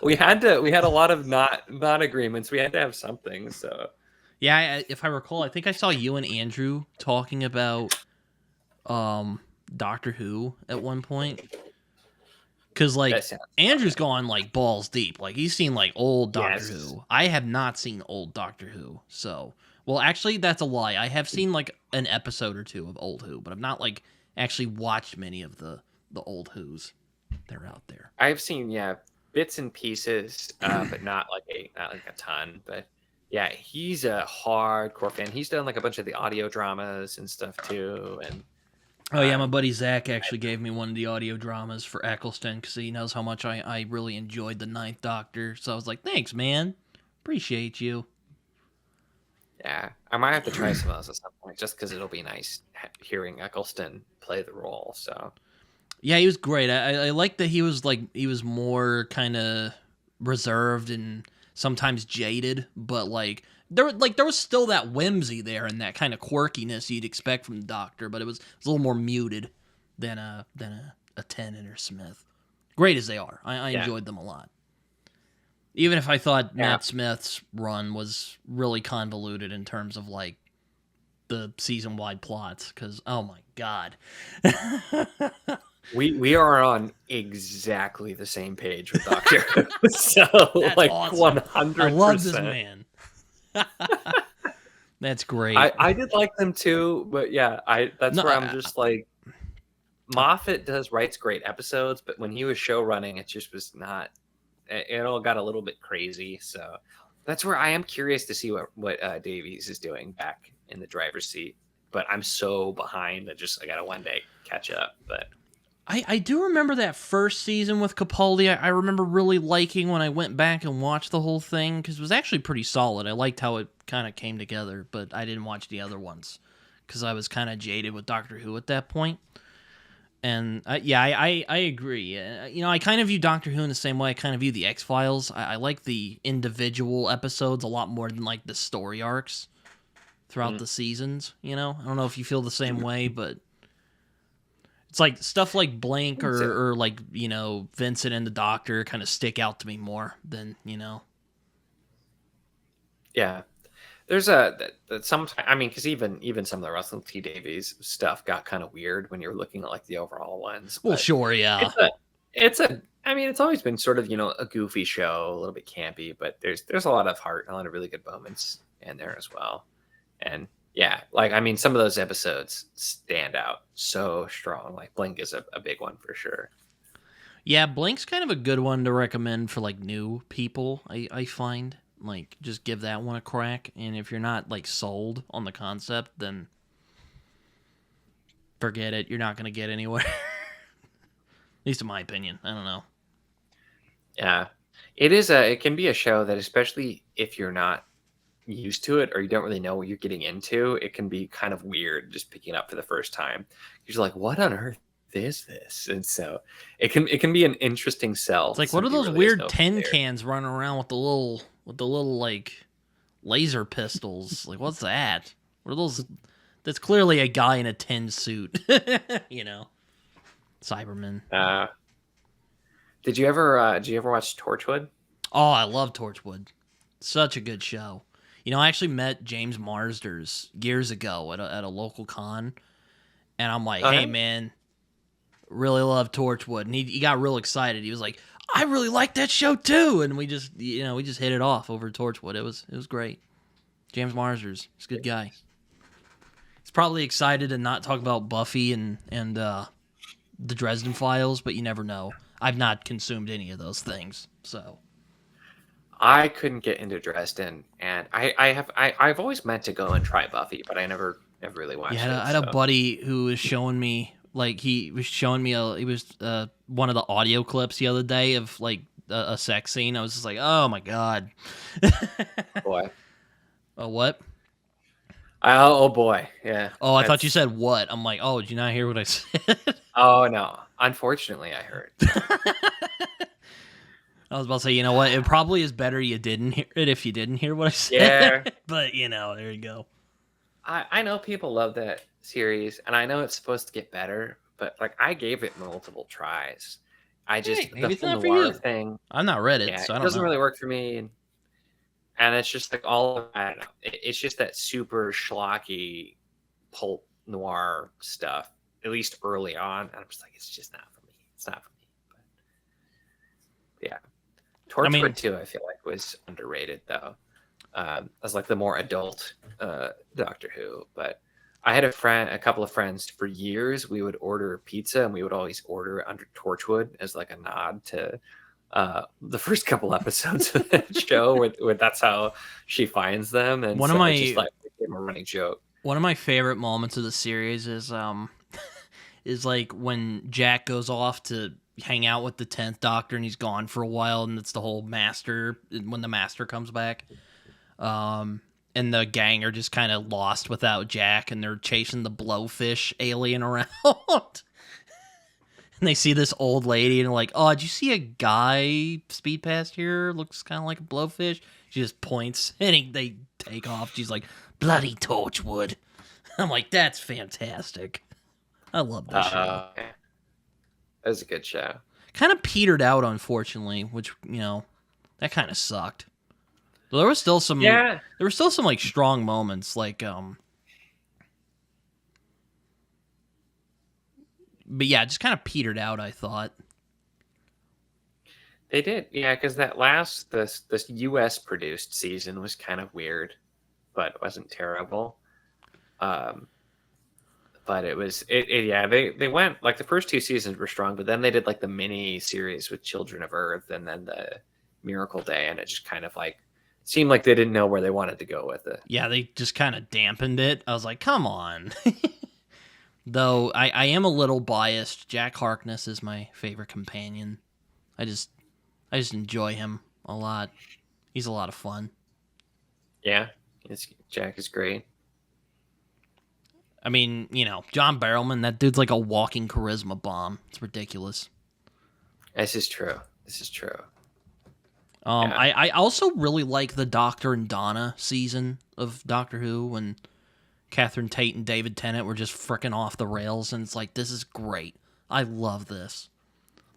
We had a lot of not agreements. We had to have something. So yeah, if I recall, I think I saw you and Andrew talking about Doctor Who at one point. Because like Andrew's gone like balls deep. Like he's seen like old Doctor Who. I have not seen old Doctor Who. So well, actually, that's a lie. I have seen like an episode or 2 of old Who, but I've not like actually watched many of the old Who's. They're out there. I've seen bits and pieces, but not like a ton. But yeah, he's a hardcore fan. He's done like a bunch of the audio dramas and stuff too. And Oh yeah, my buddy Zach actually gave me one of the audio dramas for Eccleston because he knows how much I really enjoyed the Ninth Doctor. So I was like, thanks, man. Appreciate you. yeah, I might have to try some of those at some point, just because it'll be nice hearing Eccleston play the role. So Yeah, he was great. I like that he was more kind of reserved and sometimes jaded, but there was still that whimsy there and that kind of quirkiness you'd expect from the Doctor, but it was a little more muted than a Tennant or Smith. Great as they are, I enjoyed them a lot. Even if I thought Matt Smith's run was really convoluted in terms of like the season wide plots, because oh my god. we are on exactly the same page with Doctor Who. So That's like awesome. 100%. I love this man. That's great. I did like them too, but yeah, I'm just like, Moffat writes great episodes, but when he was show running, it just was not. It all got a little bit crazy. So that's where I am curious to see what Davies is doing back in the driver's seat. But I'm so behind that I got to one day catch up. But I do remember that first season with Capaldi. I remember really liking when I went back and watched the whole thing because it was actually pretty solid. I liked how it kind of came together, but I didn't watch the other ones because I was kind of jaded with Doctor Who at that point. And I agree. I kind of view Doctor Who in the same way I kind of view the X-Files. I like the individual episodes a lot more than like the story arcs throughout the seasons. I don't know if you feel the same way, but it's like stuff like Blank or like, Vincent and the Doctor kind of stick out to me more than. Yeah. There's sometimes, because even some of the Russell T Davies stuff got kind of weird when you're looking at like the overall ones. Well, sure, yeah. It's always been sort of a goofy show, a little bit campy, but there's a lot of heart, and a lot of really good moments in there as well. And yeah, some of those episodes stand out so strong. Like Blink is a big one for sure. Yeah, Blink's kind of a good one to recommend for like new people. I find. Like, just give that one a crack, and if you're not, like, sold on the concept, then forget it. You're not going to get anywhere. At least in my opinion. I don't know. Yeah. It can be a show that, especially if you're not used to it or you don't really know what you're getting into, it can be kind of weird just picking it up for the first time. You're like, what on earth is this? And so it can be an interesting sell. It's like, what are those weird tin cans running around with the little like laser pistols? Like, what's that? What are those? That's clearly a guy in a tin suit. Cyberman. Did you ever watch Torchwood? Oh, I love Torchwood. Such a good show. I actually met James Marsters years ago at a local con, and I'm like, hey man, really love Torchwood, and he got real excited. He was like, I really like that show too, and we just hit it off over Torchwood. It was great. James Marsters, he's a good guy. He's probably excited to not talk about Buffy and the Dresden Files, but you never know. I've not consumed any of those things, so. I couldn't get into Dresden, and I've always meant to go and try Buffy, but I never really watched it. I had a buddy who was showing me, like, he was one of the audio clips the other day of like a sex scene. I was just like, oh my god. Boy. Oh, what? Oh boy, yeah. Oh, I thought you said what? I'm like, oh, did you not hear what I said? Oh no, unfortunately, I heard. I was about to say, you know what? It probably is better you didn't hear it if you didn't hear what I said. Yeah. But, there you go. I know people love that series, and I know it's supposed to get better, but, like, I gave it multiple tries. The whole noir thing. I've not read it, so I don't know. It doesn't really work for me. And it's just, like, I don't know. It's just that super schlocky pulp noir stuff, at least early on. And I'm just like, it's just not for me. It's not for me. But, yeah. Torchwood 2, I feel like, was underrated, though, as like the more adult Doctor Who. But I had a couple of friends for years. We would order pizza, and we would always order it under Torchwood as like a nod to the first couple episodes of that show, where that's how she finds them, and One so of it just my like became a running joke. one of my favorite moments of the series is like when Jack goes off to hang out with the 10th Doctor and he's gone for a while, and it's the whole master when the master comes back. And the gang are just kind of lost without Jack, and they're chasing the blowfish alien around. And they see this old lady, and they're like, "Oh, did you see a guy speed past here? Looks kind of like a blowfish." She just points, and they take off. She's like, "Bloody Torchwood." I'm like, "That's fantastic." I love this show. Okay. That was a good show. Kind of petered out, unfortunately, which that kind of sucked. But there was still some. Yeah. There were still some like strong moments, like But yeah, it just kind of petered out, I thought. They did, yeah, because that last this U.S. produced season was kind of weird, but it wasn't terrible. But it was yeah, they went like the first two seasons were strong, but then they did like the mini series with Children of Earth and then the Miracle Day, and it just kind of like seemed like they didn't know where they wanted to go with it. Yeah, they just kind of dampened it. I was like, come on. Though I am a little biased. Jack Harkness is my favorite companion. I just enjoy him a lot. He's a lot of fun. Yeah, Jack is great. I mean, John Barrowman, that dude's like a walking charisma bomb. It's ridiculous. This is true. Yeah. I also really like the Doctor and Donna season of Doctor Who when Catherine Tate and David Tennant were just frickin' off the rails, and it's like, this is great. I love this.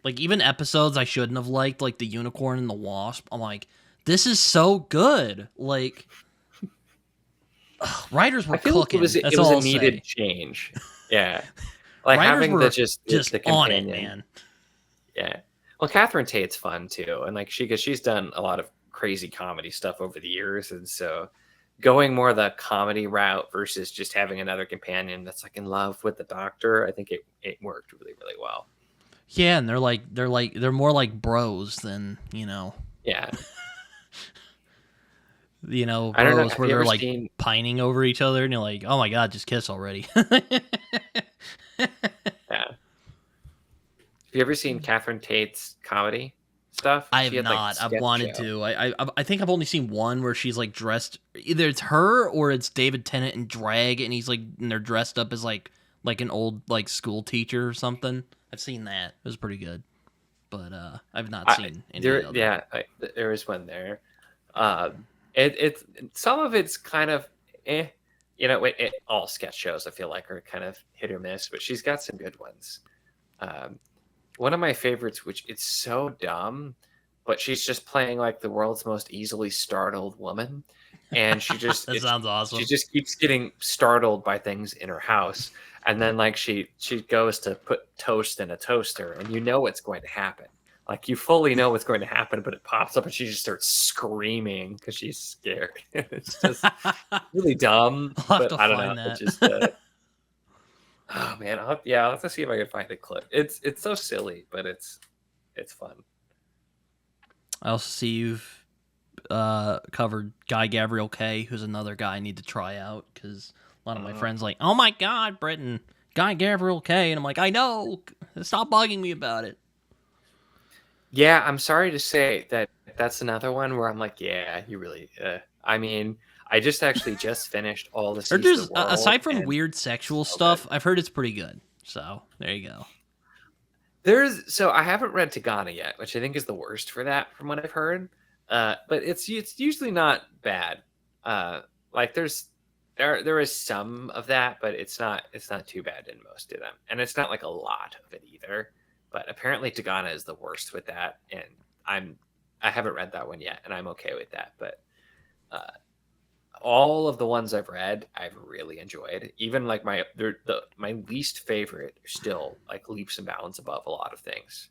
Like, even episodes I shouldn't have liked, like The Unicorn and the Wasp, I'm like, this is so good. Like, writers were cooking. It was a needed change. Yeah. Like, writers having were just the on it, companion. man. Yeah. Well, Catherine Tate's fun, too. And, like, because she's done a lot of crazy comedy stuff over the years, and so going more the comedy route versus just having another companion that's like in love with the Doctor, I think it worked really, really well. Yeah, and they're more like bros than Yeah. Bros where they're like pining over each other, and you're like, oh my god, just kiss already. Yeah. Have you ever seen Catherine Tate's comedy stuff? I have not. I've wanted to. I think I've only seen one where she's like dressed. Either it's her or it's David Tennant in drag, and they're dressed up as like an old like school teacher or something. I've seen that. It was pretty good, but I've not seen any other. Yeah, there is one there. It's some of it's kind of all sketch shows I feel like are kind of hit or miss, but she's got some good ones. One of my favorites, which it's so dumb, but she's just playing like the world's most easily startled woman, and she just that sounds awesome. She just keeps getting startled by things in her house, and then like she goes to put toast in a toaster, and you know what's going to happen. Like you fully know what's going to happen, but it pops up, and she just starts screaming because she's scared. It's just really dumb. But I don't know. It's just. Oh man, I'll have to see if I can find a clip. It's so silly, but it's fun. I also see you've covered Guy Gabriel Kay, who's another guy I need to try out because a lot of my friends are like, oh my god, Britton, Guy Gabriel Kay, and I'm like, I know, stop bugging me about it. Yeah, I'm sorry to say that's another one where I'm like, yeah, you really. I mean, I just finished all the seasons. Aside from weird sexual stuff, I've heard it's pretty good. So there you go. So I haven't read Tagana yet, which I think is the worst for that, from what I've heard. But it's usually not bad. Like there is some of that, but it's not too bad in most of them, and it's not like a lot of it either. But apparently Tagana is the worst with that, and I haven't read that one yet, and I'm okay with that. But all of the ones I've read, I've really enjoyed. Even like my least favorite are still like leaps and bounds above a lot of things.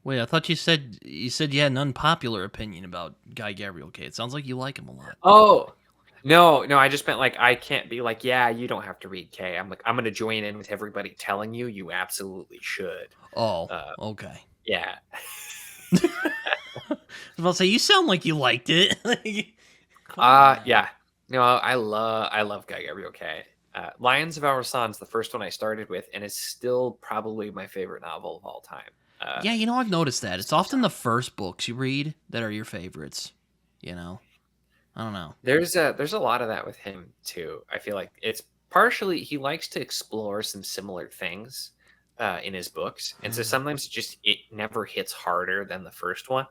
Wait, I thought you said you had an unpopular opinion about Guy Gabriel Kay. It sounds like you like him a lot. Oh, no, I just meant like I can't be like, yeah, you don't have to read Kay. I'm like, I'm going to join in with everybody telling you absolutely should. Oh, okay. Yeah. I was about to say, you sound like you liked it. Yeah. No, I love Guy Gabriel Kay. Lions of Alrasan's the first one I started with, and it's still probably my favorite novel of all time. Yeah, I've noticed that. It's often the first books you read that are your favorites. I don't know. There's a lot of that with him too. I feel like it's partially he likes to explore some similar things in his books, and so sometimes it never hits harder than the first one.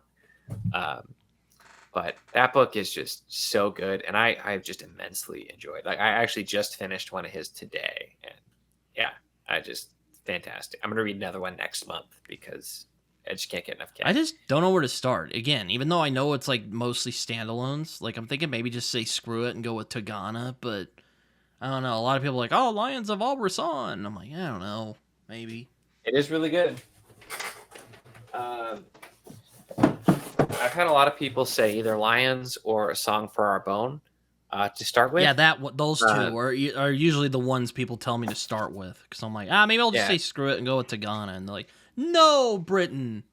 But that book is just so good, and I've just immensely enjoyed. Like I actually just finished one of his today, and yeah, fantastic. I'm gonna read another one next month because I just can't get enough. I just don't know where to start. Again, even though I know it's like mostly standalones, like I'm thinking maybe just say screw it and go with Tagana, but I don't know. A lot of people are like, oh, Lions of Albrasan. I'm like, I don't know, maybe. It is really good. I've had a lot of people say either Lions or A Song for Our Bone to start with. Yeah, those two are usually the ones people tell me to start with. Because I'm like, maybe I'll just say screw it and go with Tagana. And they're like, no, Britton,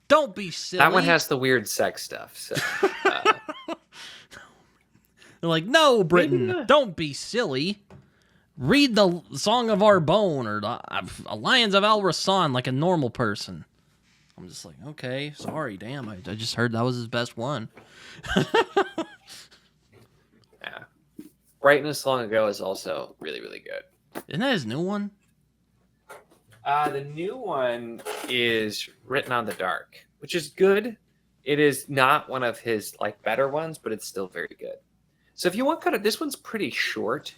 don't be silly. That one has the weird sex stuff. So, they're like, no, Britton, don't be silly. Read the Song of Our Bone or the Lions of Alrasan like a normal person. I'm just like, okay, sorry, damn. I just heard that was his best one. Yeah. Brightness Long Ago is also really, really good. Isn't that his new one? The new one is Written on the Dark, which is good. It is not one of his like better ones, but it's still very good. So if you want this one's pretty short.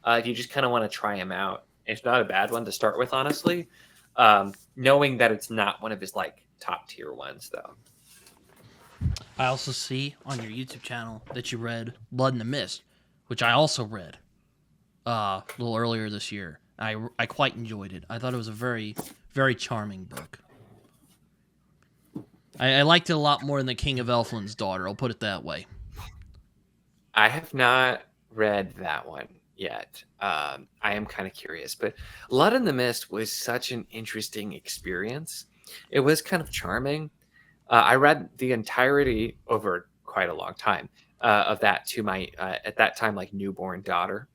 If you just kind of want to try him out, it's not a bad one to start with, honestly. Knowing that it's not one of his like top tier ones, though. I also see on your YouTube channel that you read Blood in the Mist, which I also read a little earlier this year. I quite enjoyed it. I thought it was a very, very charming book. I liked it a lot more than The King of Elfland's Daughter, I'll put it that way. I have not read that one yet. I am kind of curious, but Blood in the Mist was such an interesting experience. It was kind of charming. I read the entirety over quite a long time of that to my at that time like newborn daughter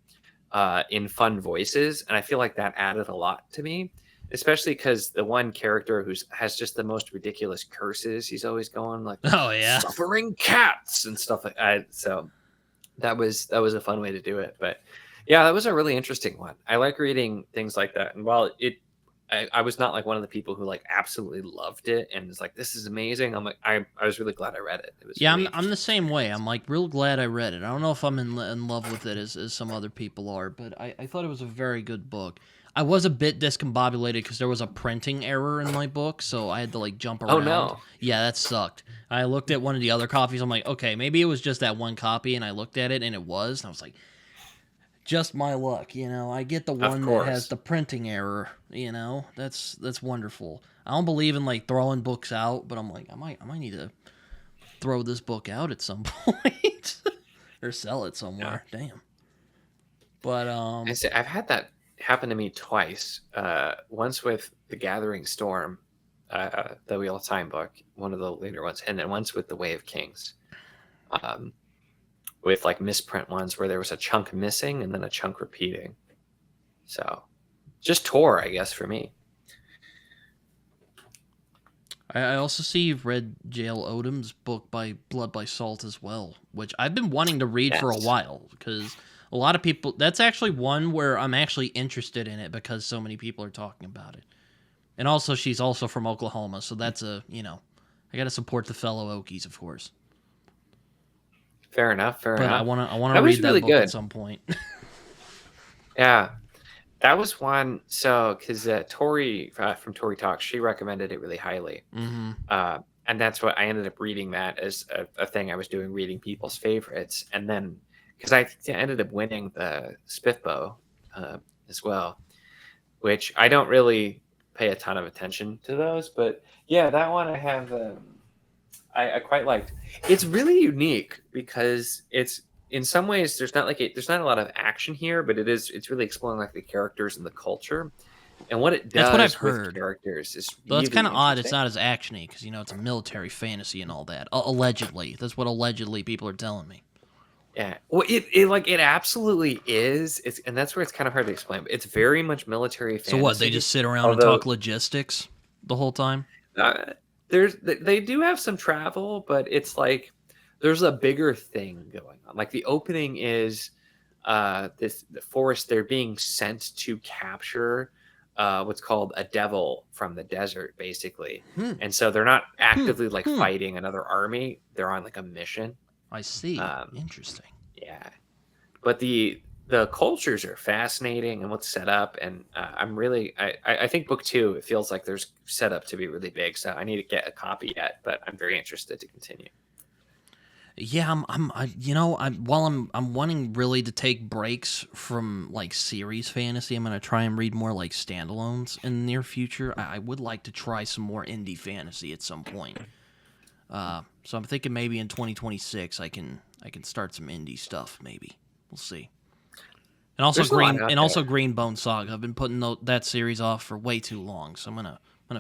in fun voices, and I feel like that added a lot to me, especially because the one character who has just the most ridiculous curses, he's always going like, oh yeah, suffering cats and stuff like that. So that was a fun way to do it. But yeah, that was a really interesting one. I like reading things like that, and while I was not like one of the people who like absolutely loved it and was like, this is amazing. I'm like, I was really glad I read it. It was really I'm the same way. I'm like real glad I read it. I don't know if I'm in love with it as some other people are, but I thought it was a very good book. I was a bit discombobulated because there was a printing error in my book, so I had to like jump around. Oh no. Yeah, that sucked. I looked at one of the other copies. I'm like, okay, maybe it was just that one copy, and I looked at it and it was, and I was like, just my luck, I get the one that has the printing error, that's wonderful. I don't believe in like throwing books out, but I'm like, I might need to throw this book out at some point or sell it somewhere. Yeah. Damn. But I've had that happen to me twice. Once with The Gathering Storm, the Wheel of Time book, one of the later ones, and then once with The Way of Kings. With like misprint ones where there was a chunk missing and then a chunk repeating. So just Tor, I guess, for me. I also see you've read J.L. Odom's book by Blood by Salt as well, which I've been wanting to read for a while because a lot of people, that's actually one where I'm actually interested in it because so many people are talking about it. And also she's also from Oklahoma, so that's I got to support the fellow Okies, of course. Fair enough. But I want to read that book at some point. Yeah, that was one. So because Tori from Tori Talks, she recommended it really highly, and that's what I ended up reading that as a thing I was doing, reading people's favorites, and then because I ended up winning the Spiffbo as well, which I don't really pay a ton of attention to those, but yeah, that one I have. I quite liked. It's really unique because it's in some ways there's not a lot of action here, but it's really exploring like the characters and the culture. And what it That's what I've does with heard. characters is Though it's really kind of odd. It's interesting. not as actiony because it's a military fantasy and all that. Allegedly, that's what allegedly people are telling me. Yeah, well, it absolutely is. And that's where it's kind of hard to explain. But it's very much military So what? They fantasy. just sit around and Although talk logistics the whole time? they do have some travel, but it's like there's a bigger thing going on. Like the opening is the forest. They're being sent to capture what's called a devil from the desert, basically. And so they're not actively like fighting another army. They're on like a mission. I see. Um, Interesting. yeah, but the cultures are fascinating and what's set up, and I think book 2, it feels like there's set up to be really big, so I need to get a copy yet, but I'm very interested to continue. Yeah, I'm wanting really to take breaks from like series fantasy. I'm gonna try and read more like standalones in the near future. I would like to try some more indie fantasy at some point. So I'm thinking maybe in 2026 I can start some indie stuff. Maybe we'll see. And also There's a lot out there. Green Bone Saga. I've been putting that series off for way too long, so I'm gonna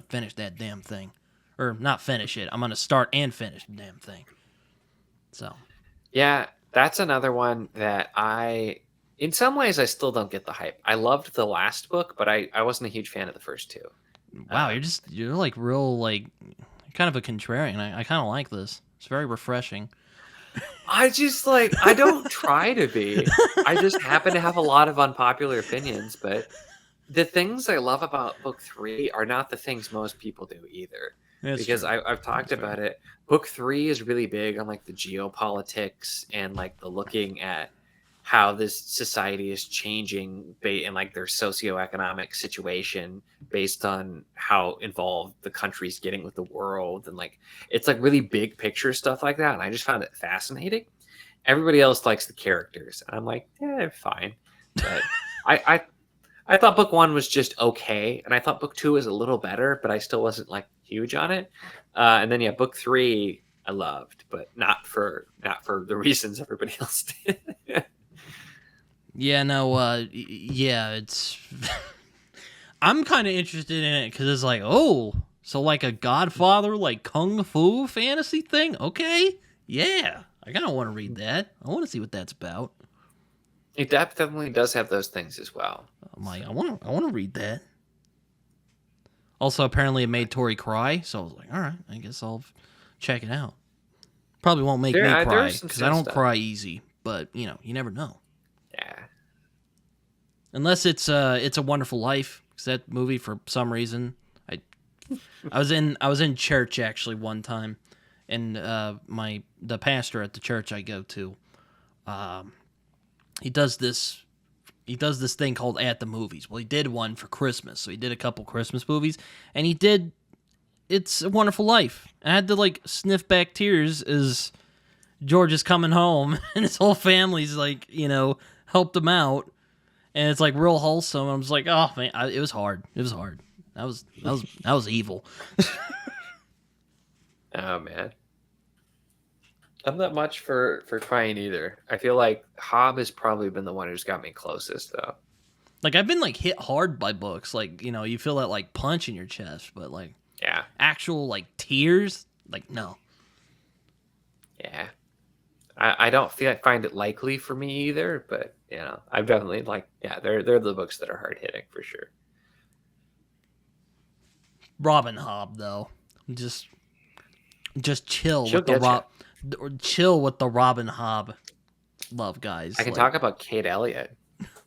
finish that damn thing, or not finish it. I'm gonna start and finish the damn thing. So Yeah, that's another one that in some ways I still don't get the hype. I loved the last book, but I wasn't a huge fan of the first 2. wow, you're like real like kind of a contrarian. I kind of like this. It's very refreshing. I just like I don't try to be. I just happen to have a lot of unpopular opinions, but the things I love about book 3 are not the things most people do either. That's Because true. I've talked about it. Book 3 is really big on like the geopolitics and like the looking at how this society is changing and like their socioeconomic situation based on how involved the country's getting with the world, and like it's like really big picture stuff like that, and I just found it fascinating. Everybody else likes the characters, and I'm like, yeah, fine. But I thought book 1 was just okay, and I thought book 2 was a little better, but I still wasn't like huge on it. And then book 3 I loved, but not for the reasons everybody else did. Yeah, no, yeah, it's. I'm kind of interested in it because it's like, oh, so like a Godfather, like kung fu fantasy thing. Okay, yeah, I kind of want to read that. I want to see what that's about. It definitely does have those things as well. I'm like, I want to read that. Also, apparently, it made Tori cry, so I was like, all right, I guess I'll check it out. Probably won't make me cry because I don't cry easy, but you never know. Yeah. Unless it's a Wonderful Life, because that movie for some reason I was in church actually one time, and the pastor at the church I go to, he does this thing called At the Movies. Well, he did one for Christmas, so he did a couple Christmas movies, and he did It's a Wonderful Life. I had to like sniff back tears as George is coming home, and his whole family's like helped him out. And it's like real wholesome. I was like, oh man, it was hard. It was hard. That was evil. Oh man, I'm not much for crying either. I feel like Hobb has probably been the one who's got me closest though. Like I've been like hit hard by books. Like you feel that like punch in your chest, but like Yeah, actual like tears, like no. yeah. I don't find it likely for me either, but I've definitely they're the books that are hard hitting for sure. Robin Hobb though, just chill She'll with the get chill with the Robin Hobb love, guys. I can talk about Kate Elliott.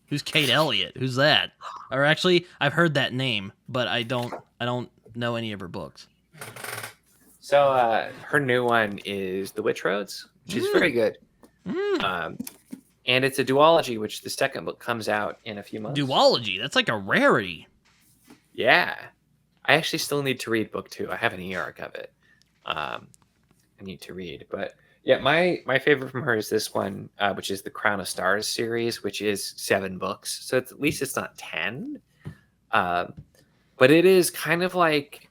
Who's Kate Elliott? Who's that? Or actually, I've heard that name, but I don't know any of her books. So her new one is The Witch Roads, which is very good. And it's a duology, which the second book comes out in a few months. Duology? That's like a rarity. Yeah. I actually still need to read book 2. I have an e-arc of it. I need to read. But yeah, my favorite from her is this one, which is the Crown of Stars series, which is 7 books. So at least it's not 10. But it is kind of like,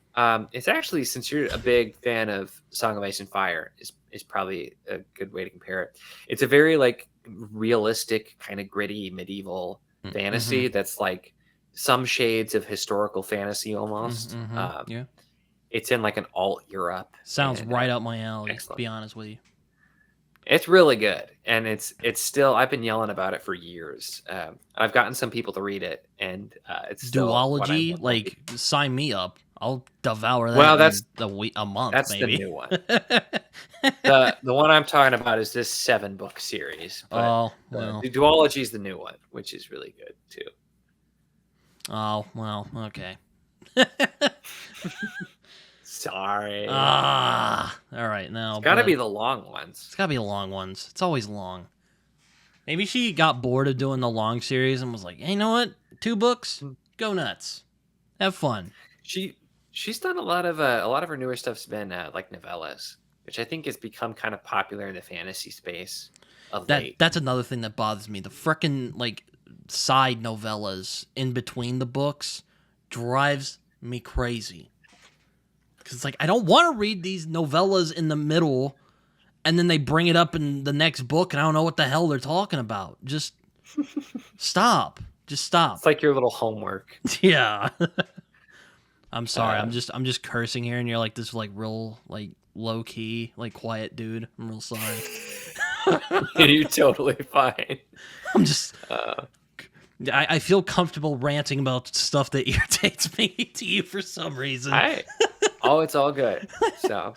it's actually, since you're a big fan of Song of Ice and Fire, is probably a good way to compare it. It's a very like realistic, kind of gritty medieval fantasy that's like some shades of historical fantasy almost. Yeah. It's in like an alt Europe. Sounds and, right up my alley, excellent. to be honest with you. It's really good, and it's still. I've been yelling about it for years. I've gotten some people to read it, and it's still what Duology, I'm like sign me up. I'll devour that Well, in a month, that's maybe. the new one. The one I'm talking about is this 7-book series. But Oh, well. the duology is the new one, which is really good too. Oh, well, okay. Sorry. All right, now. It's got to be the long ones. It's got to be the long ones. It's always long. Maybe she got bored of doing the long series and was like, hey, you know what? 2 books? Go nuts. Have fun. She's done a lot of her newer stuff's been like novellas, which I think has become kind of popular in the fantasy space of late. That's another thing that bothers me. The frickin' like side novellas in between the books drives me crazy. Because it's like, I don't want to read these novellas in the middle and then they bring it up in the next book and I don't know what the hell they're talking about. Just stop. Just stop. It's like your little homework. Yeah. I'm sorry. I'm just cursing here and you're like this like real like low key, like quiet dude. I'm real sorry. You're totally fine. I'm just I feel comfortable ranting about stuff that irritates me to you for some reason. It's all good. So,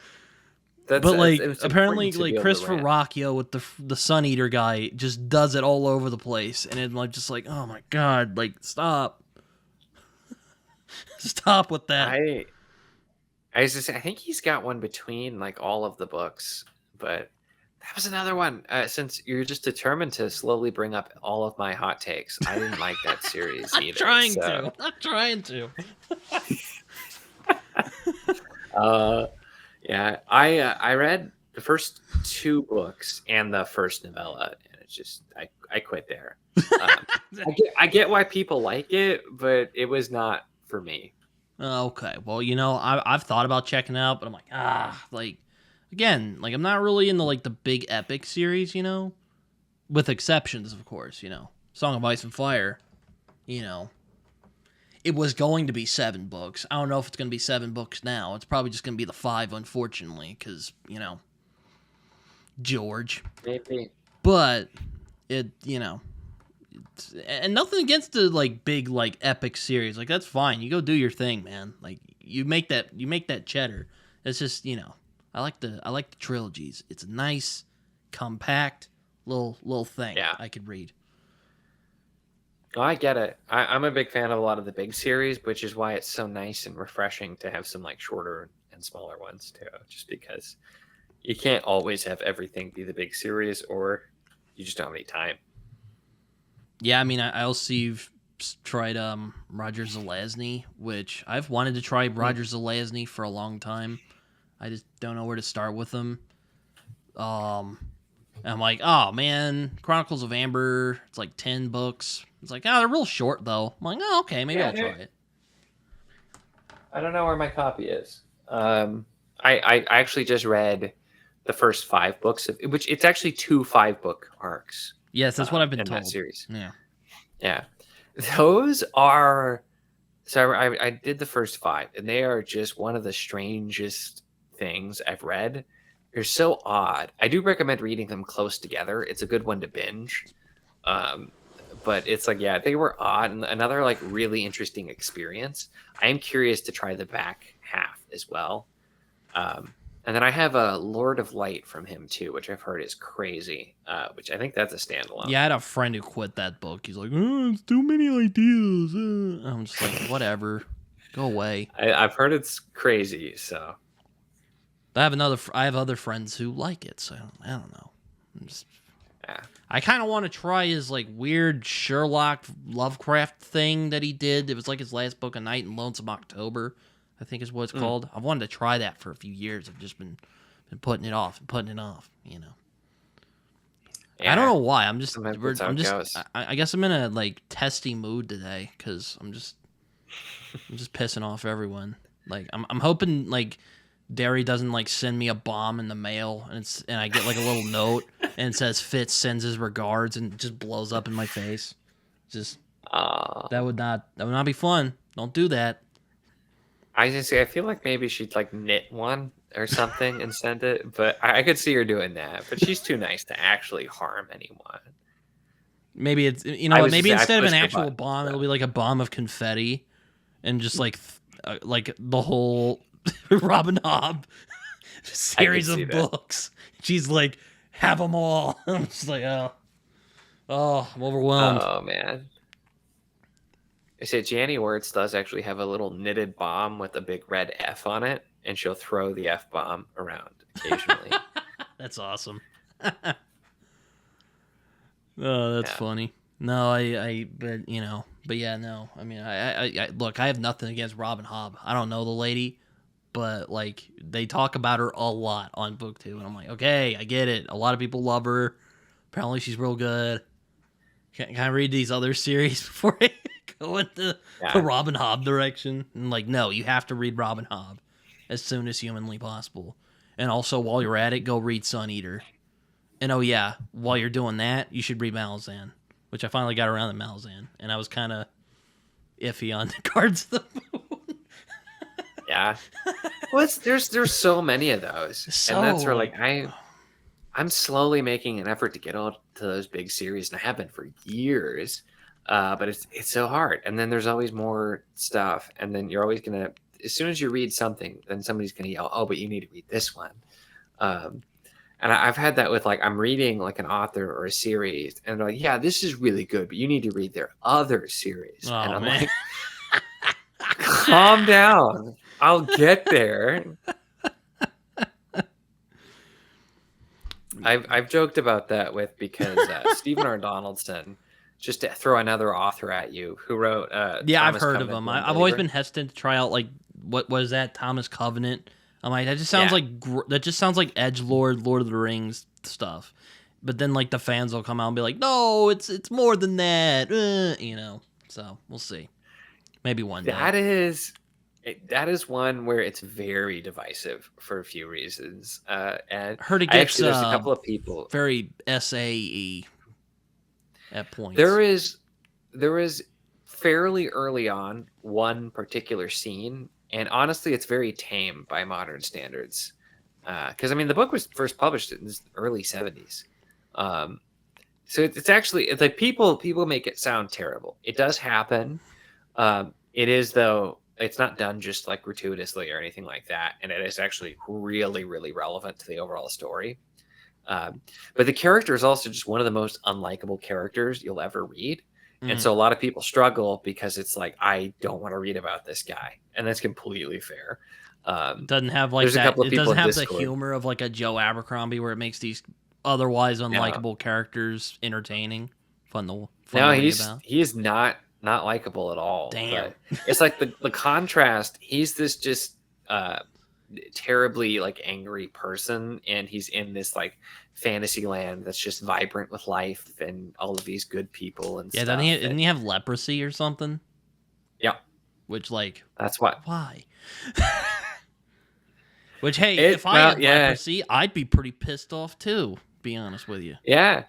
but like apparently, like Christopher Rocchio with the Sun Eater guy just does it all over the place, and it's like just like, oh my god, like stop, stop with that. I think he's got one between like all of the books, but that was another one. Since you're just determined to slowly bring up all of my hot takes, I didn't like that series either. I'm trying to. Yeah, I read the first 2 books and the first novella, and it's just I quit there. I get why people like it, but it was not for me. Okay, well, you know, I've thought about checking it out, but I'm like, like, again, like, I'm not really into, like, the big epic series, you know? With exceptions, of course, you know? Song of Ice and Fire, you know? It was going to be 7 books. I don't know if it's going to be 7 books now. It's probably just going to be the 5, unfortunately, because, you know, George. Maybe. But, it, you know... And nothing against the like big like epic series, like that's fine. You go do your thing, man. Like you make that cheddar. It's just, you know, I like the trilogies. It's a nice, compact little thing. Yeah. I could read. Oh, I get it. I'm a big fan of a lot of the big series, which is why it's so nice and refreshing to have some like shorter and smaller ones too. Just because you can't always have everything be the big series, or you just don't have any time. Yeah, I mean, I also see you've tried Roger Zelazny, which I've wanted to try Roger Zelazny for a long time. I just don't know where to start with him. And I'm like, oh man, Chronicles of Amber. It's like 10 books. It's like, they're real short though. I'm like, oh, okay, maybe I'll try it. I don't know where my copy is. I actually just read the first 5 books, which it's actually 2 5-book arcs. Yes, that's what I've been in told. That series. Yeah. Those are. So I did the first 5, and they are just one of the strangest things I've read. They're so odd. I do recommend reading them close together. It's a good one to binge. But it's like, yeah, they were odd, and another like really interesting experience. I am curious to try the back half as well. And then I have a Lord of Light from him too, which I've heard is crazy. Which I think that's a standalone. Yeah, I had a friend who quit that book. He's like, it's too many ideas. I'm just like, whatever, go away. I've heard it's crazy. So I have other friends who like it. So I don't know. I kind of want to try his like weird Sherlock Lovecraft thing that he did. It was like his last book, A Night in Lonesome October, I think is what it's called. I've wanted to try that for a few years. I've just been putting it off, you know. Yeah, I don't know why. I guess I'm in a like testy mood today because I'm just pissing off everyone. Like I'm hoping like Derry doesn't like send me a bomb in the mail and I get like a little note and it says Fitz sends his regards and it just blows up in my face. Just That would not be fun. Don't do that. I just say I feel like maybe she'd like knit one or something and send it, but I could see her doing that. But she's too nice to actually harm anyone. Maybe it's maybe I instead of an pushed her actual buttons, bomb, it'll so. be like a bomb of confetti, and just like the whole Robin Hobb series see of that. books. She's like, have them all. I'm just like, oh, I'm overwhelmed. Oh man. I say Janny Wirtz does actually have a little knitted bomb with a big red F on it, and she'll throw the F bomb around occasionally. That's awesome. Oh, that's Yeah. funny. No, but yeah, no. I mean, I look, I have nothing against Robin Hobb. I don't know the lady, but like they talk about her a lot on BookTube, and I'm like, okay, I get it. A lot of people love her. Apparently, she's real good. Can I read these other series before I go into the Robin Hobb direction? And like, no, you have to read Robin Hobb as soon as humanly possible. And also, while you're at it, go read Sun Eater. And oh yeah, while you're doing that, you should read Malazan, which I finally got around to Malazan, and I was kind of iffy on the Cards of the Moon. Yeah. Well, there's so many of those, and that's where like I'm slowly making an effort to get all to those big series, and I have been for years. But it's so hard, and then there's always more stuff, and then you're always gonna, as soon as you read something, then somebody's gonna yell, "Oh, but you need to read this one." And I've had that with like I'm reading like an author or a series, and they're like, "Yeah, this is really good, but you need to read their other series." Oh, and I'm man. like, "Calm down, I'll get there." I've joked about that with because Stephen R. Donaldson, just to throw another author at you, who wrote Yeah, Thomas I've heard of Covenant, him. the I've always Unbeliever. been hesitant to try out like what was that Thomas Covenant. I'm like, that just sounds like edgelord, Lord of the Rings stuff. But then like the fans will come out and be like, no, it's more than that, So we'll see. Maybe one day. That is one where it's very divisive for a few reasons. And Heard it gets there's a couple of people. very SAE at points. There is fairly early on one particular scene, and honestly, it's very tame by modern standards. Because I mean, the book was first published in the early '70s, so it's actually, it's like people make it sound terrible. It does happen. It is, though. It's not done just like gratuitously or anything like that, and it is actually really, really relevant to the overall story. But the character is also just one of the most unlikable characters you'll ever read. And so a lot of people struggle because it's like, I don't want to read about this guy. And that's completely fair. Doesn't have like there's that. A couple of It people doesn't in have the Discord. humor of like a Joe Abercrombie where it makes these otherwise unlikable characters entertaining, fun to read about. He is not likable at all. Damn. But it's like the contrast. He's this just terribly like angry person, and he's in this like fantasy land that's just vibrant with life and all of these good people and stuff. Didn't he have leprosy or something? Yeah. Which like that's what. Why? Which hey, if I had leprosy, I'd be pretty pissed off too. Be honest with you. Yeah.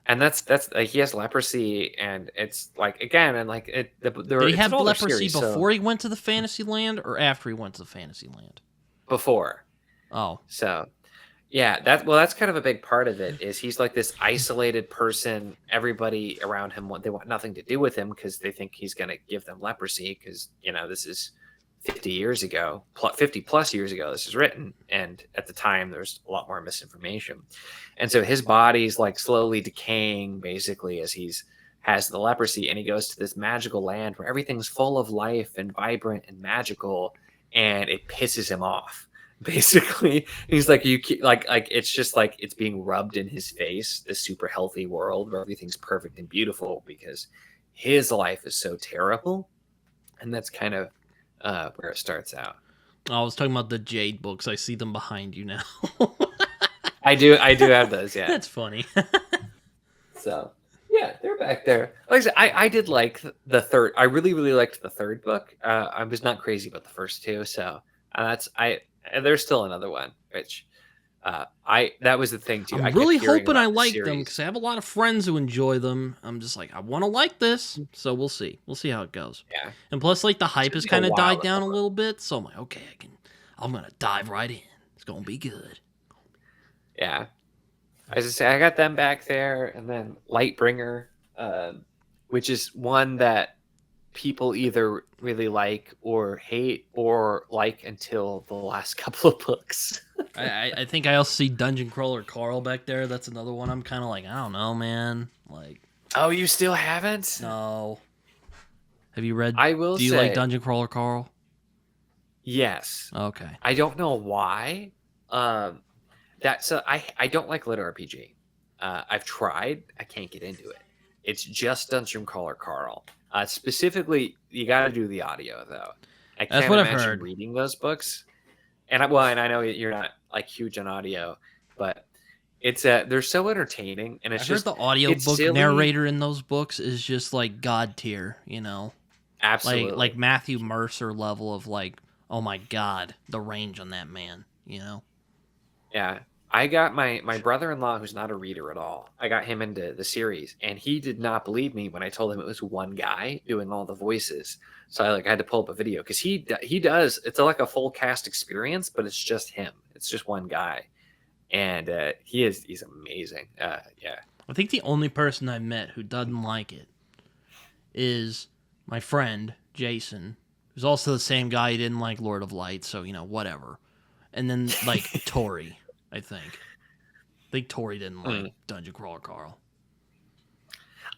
And that's like he has leprosy, and it's like again, and like it. Did he have leprosy before he went to the fantasy land, or after he went to the fantasy land? Before. Oh, so yeah, that's kind of a big part of it. Is he's like this isolated person. Everybody around him they want nothing to do with him because they think he's going to give them leprosy. Because this is 50 years ago, 50 plus years ago, this is written. And at the time, there's a lot more misinformation. And so his body's like slowly decaying, basically, as has the leprosy. And he goes to this magical land where everything's full of life and vibrant and magical. And it pisses him off, basically. He's like, it's just like it's being rubbed in his face, this super healthy world where everything's perfect and beautiful, because his life is so terrible. And that's kind of where it starts out. I was talking about the Jade books. I see them behind you now. I do have those. Yeah, that's funny. So yeah, they're back there. Like I said, I did like the third. I really liked the third book. I was not crazy about the first two. So there's still another one, which That was the thing too. I I'm kept really hearing hoping I about the like them because series. I have a lot of friends who enjoy them. I'm just like, I want to like this, so we'll see. We'll see how it goes. Yeah, And plus, like the it's hype gonna has take a kind of while died to down a fill it. little bit, so I'm like, okay, I'm gonna dive right in. It's gonna be good. Yeah, as I say, I got them back there, and then Lightbringer, which is one that people either really like or hate or like until the last couple of books. I think I also see Dungeon Crawler Carl back there. That's another one. I'm kind of like, I don't know, man. Like, Oh, you still haven't? no. Have you read? I will Do you like say Dungeon Crawler Carl? yes. Okay. I don't know why. I don't like lit RPG. I've tried. I can't get into it. It's just Dungeon Crawler Carl. Specifically, you got to do the audio though. I That's can't what I've imagine heard. reading those books. And I know you're not like huge on audio, but they're so entertaining, and I it's heard just the it's audiobook silly. narrator in those books is just like god tier, you know? Like Absolutely. Matthew Mercer level of like, oh my god, the range on that man, you know? Yeah. I got my brother-in-law who's not a reader at all. I got him into the series, and he did not believe me when I told him it was one guy doing all the voices. So I had to pull up a video because he does it's like a full cast experience, but it's just him. It's just one guy, and he's amazing. Yeah. I think the only person I've met who doesn't like it is my friend, Jason, who's also the same guy who didn't like Lord of Light, so, you know, whatever. And then, like, Tori, I think. I think Tori didn't like Mm. Dungeon Crawler Carl.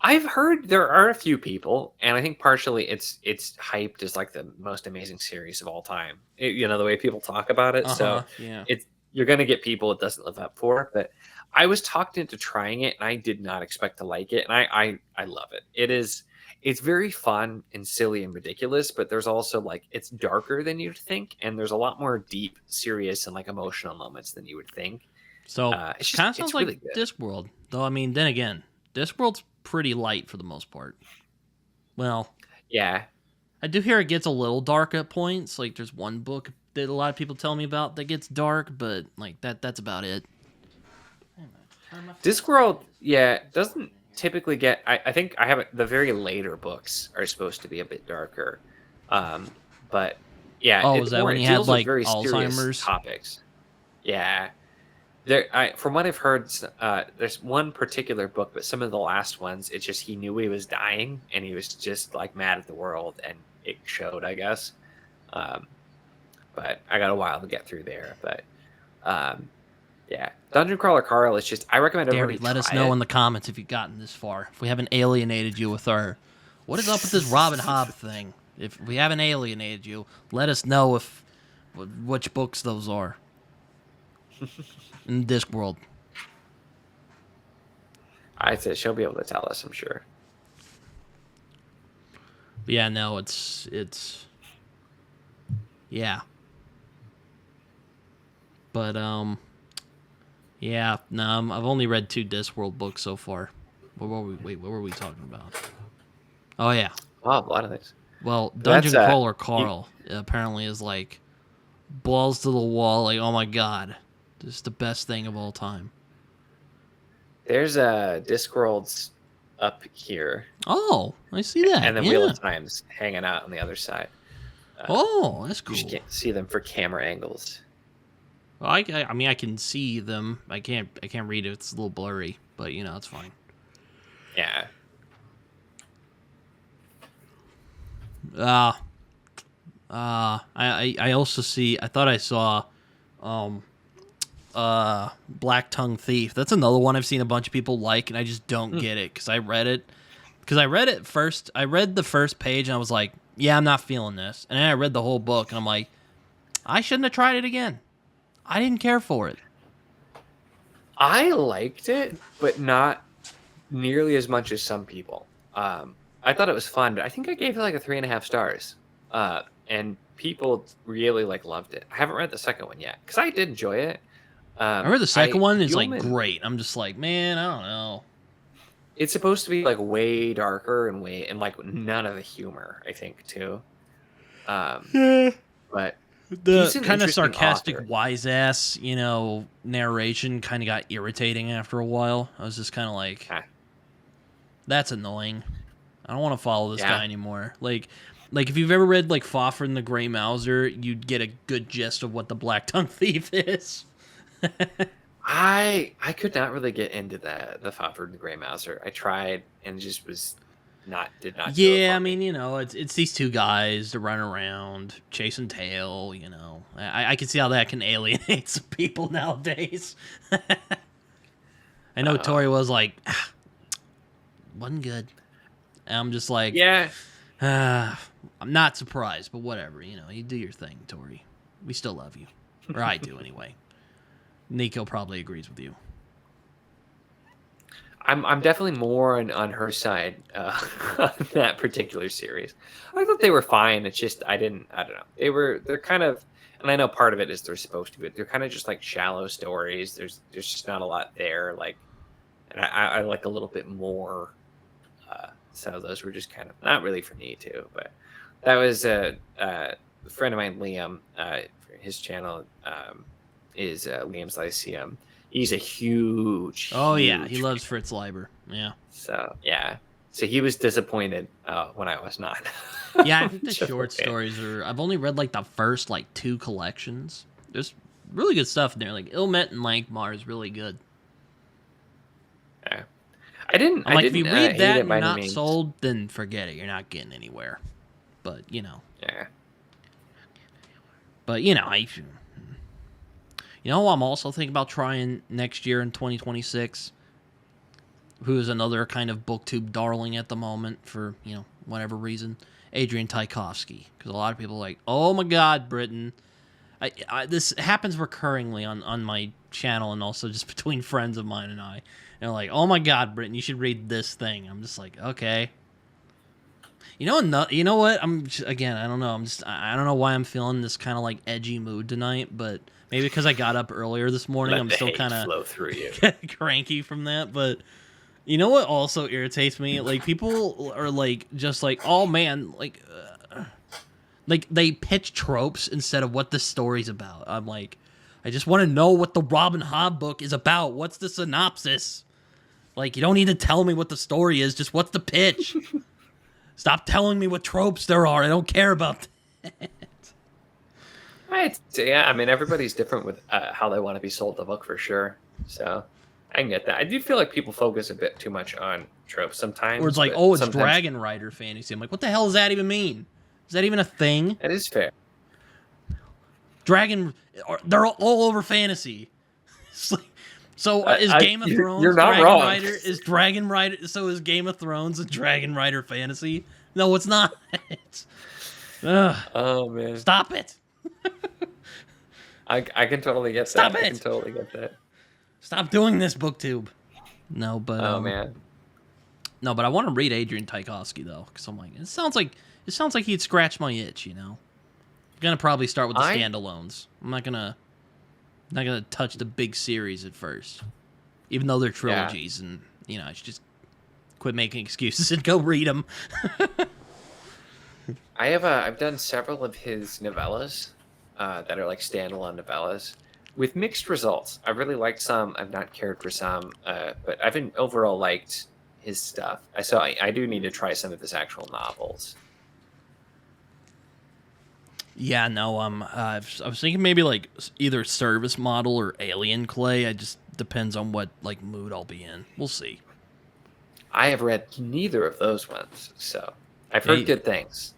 I've heard there are a few people, and I think partially it's hyped as like the most amazing series of all time. The way people talk about it. So Yeah. it's you're gonna get people it doesn't live up for. But I was talked into trying it, and I did not expect to like it, and I love it. It's very fun and silly and ridiculous, but there's also like it's darker than you'd think, and there's a lot more deep, serious, and like emotional moments than you would think. So, kind of sounds It's like really good. Discworld. Though, I mean, then again, Discworld's pretty light for the most part. Well, Yeah. I do hear it gets a little dark at points. Like, there's one book that a lot of people tell me about that gets dark, but, like, that's about it. Discworld, yeah, doesn't typically get. I think I have the very later books are supposed to be a bit darker, um, but yeah, Oh, is that when it he had, deals with like, very serious Alzheimer's? topics. Yeah, from what I've heard, there's one particular book, but some of the last ones, it's just he knew he was dying and he was just like mad at the world, and it showed, I guess. Um, but I got a while to get through there, but. Um, Yeah, Dungeon Crawler Carl is just. I recommend Gary, everybody let us try know it. in the comments if you've gotten this far. If we haven't alienated you with our... What is up with this Robin Hobb thing? If we haven't alienated you, let us know which books those are. In Discworld. I'd say she'll be able to tell us, I'm sure. But yeah, no, yeah. But yeah, no, I've only read 2 Discworld books so far. What were we talking about? Oh yeah. Wow, a lot of things. Well, That's Dungeon Crawler you, Carl apparently is like balls to the wall, like, oh my god, this is the best thing of all time. there's Discworld's up here, Oh, I see that. and then Wheel Yeah. of Time's hanging out on the other side. Oh, that's You just cool. can't see them for camera angles. Well, I mean, I can see them. I can't read it. It's a little blurry, but you know, it's fine. Yeah. I also see. I thought I saw, Black Tongue Thief. That's another one I've seen a bunch of people like, and I just don't get it because I read it. Because I read it first. I read the first page and I was like, yeah, I'm not feeling this. And then I read the whole book and I'm like, I shouldn't have tried it again. I didn't care for it. I liked it, but not nearly as much as some people. I thought it was fun, but I think I gave it like a 3.5 stars. And people really loved it. I haven't read the second one yet because I did enjoy it. I heard the second one is like Human, great. I'm just like, man, I don't know. it's supposed to be like way darker and like none of the humor, I think, too. Yeah. But The He's an kind of interesting sarcastic, author. wise ass, narration kind of got irritating after a while. I was just kind of like, Ah, that's annoying. I don't want to follow this yeah. guy anymore. Like if you've ever read like Fafhrd and the Grey Mouser, you'd get a good gist of what the Black Tongue Thief is. I could not really get into the Fafhrd and the Grey Mouser. I tried and just did not do it Yeah, for I me. mean, it's these two guys that run around chasing tail. I can see how that can alienate some people nowadays. I know Tori was like, wasn't good. And I'm just like, Yeah. I'm not surprised, but whatever. You do your thing, Tori. We still love you, or I do anyway. Niko probably agrees with you. I'm definitely more on her side on that particular series. I thought they were fine. It's just I don't know. They're kind of, and I know part of it is they're supposed to be. They're kind of just like shallow stories. There's just not a lot there. Like, and I like a little bit more. So those were just kind of not really for me too. But that was a friend of mine, Liam. His channel is Liam's Lyceum. He's a huge. Oh yeah, he huge loves Fritz Leiber. Yeah. So yeah, so he was disappointed when I was not. Yeah, I think the Just a short fan. stories are. I've only read like the first like 2 collections. There's really good stuff in there. Like Ilmet and Lankmar is really good. Yeah. I didn't. I'm like, if didn't, you read hate that it and by you're any not means. sold, then forget it. You're not getting anywhere. But Yeah. I'm also thinking about trying next year in 2026. Who is another kind of booktube darling at the moment for whatever reason, Adrian Tchaikovsky, because a lot of people are like, oh my God, Britton. This happens recurringly on my channel and also just between friends of mine and I. And they're like, oh my God, Britton, you should read this thing. I'm just like, okay. You know what? I don't know. I don't know why I'm feeling this kind of like edgy mood tonight, but maybe because I got up earlier this morning, Let I'm the still hate kind of flow through you. cranky from that. But you know what also irritates me? Like people are like just like, oh man, like they pitch tropes instead of what the story's about. I'm like, I just want to know what the Robin Hood book is about. What's the synopsis? Like, you don't need to tell me what the story is. Just what's the pitch? Stop telling me what tropes there are. I don't care about that. Yeah, I mean, everybody's different with how they want to be sold the book for sure. So I can get that. I do feel like people focus a bit too much on tropes sometimes. Or it's like, but oh, it's sometimes Dragon Rider fantasy. I'm like, what the hell does that even mean? Is that even a thing? it is fair. They're all over fantasy. It's like, so is Game of Thrones you're not Dragon wrong. Rider? Is Dragon Rider? So is Game of Thrones a Dragon Rider fantasy? No, it's not. Ugh, Oh man, stop it! I can totally get that. Stop I it! can totally get that. Stop doing this, BookTube. No, but Oh man, no, but I want to read Adrian Tchaikovsky though, because I'm like, it sounds like he'd scratch my itch. I'm gonna probably start with the standalones. I'm not gonna touch the big series at first, even though they're trilogies, and I should just quit making excuses and go read them. I've done several of his novellas that are like standalone novellas with mixed results. I've really liked some. I've not cared for some, but I've overall liked his stuff. I do need to try some of his actual novels. Yeah, no, I was thinking maybe like either Service Model or Alien Clay. It just depends on what like mood I'll be in. We'll see. I have read neither of those ones, so I've heard good things.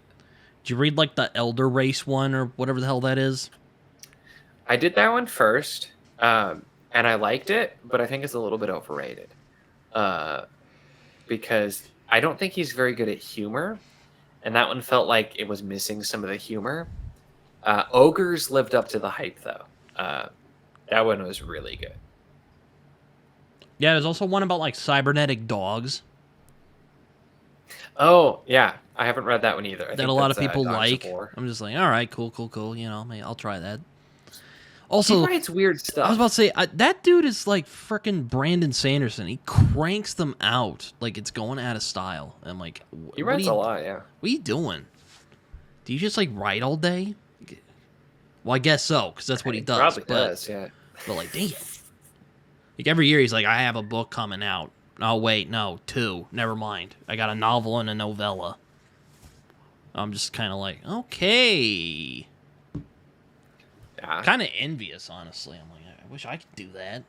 Did you read like the Elder Race one or whatever the hell that is? I did that one first, and I liked it, but I think it's a little bit overrated because I don't think he's very good at humor, and that one felt like it was missing some of the humor. Ogres lived up to the hype, though. That one was really good. Yeah, there's also one about like cybernetic dogs Oh, yeah. I haven't read that one either. I that think a lot of that's, people Dogs of like. War. I'm just like, all right, cool. Maybe I'll try that. He Also, writes weird I stuff. was about to say, that dude is like freaking Brandon Sanderson. He cranks them out like it's going out of style. I'm like, He writes a lot, yeah. What are you doing? Do you just like write all day? Well, I guess so, because that's what he does. Probably does, yeah. But like, damn. Like every year he's like, I have a book coming out. Oh wait, no, 2. Never mind. I got a novel and a novella. I'm just kind of like, okay. Yeah. Kind of envious, honestly. I'm like, I wish I could do that.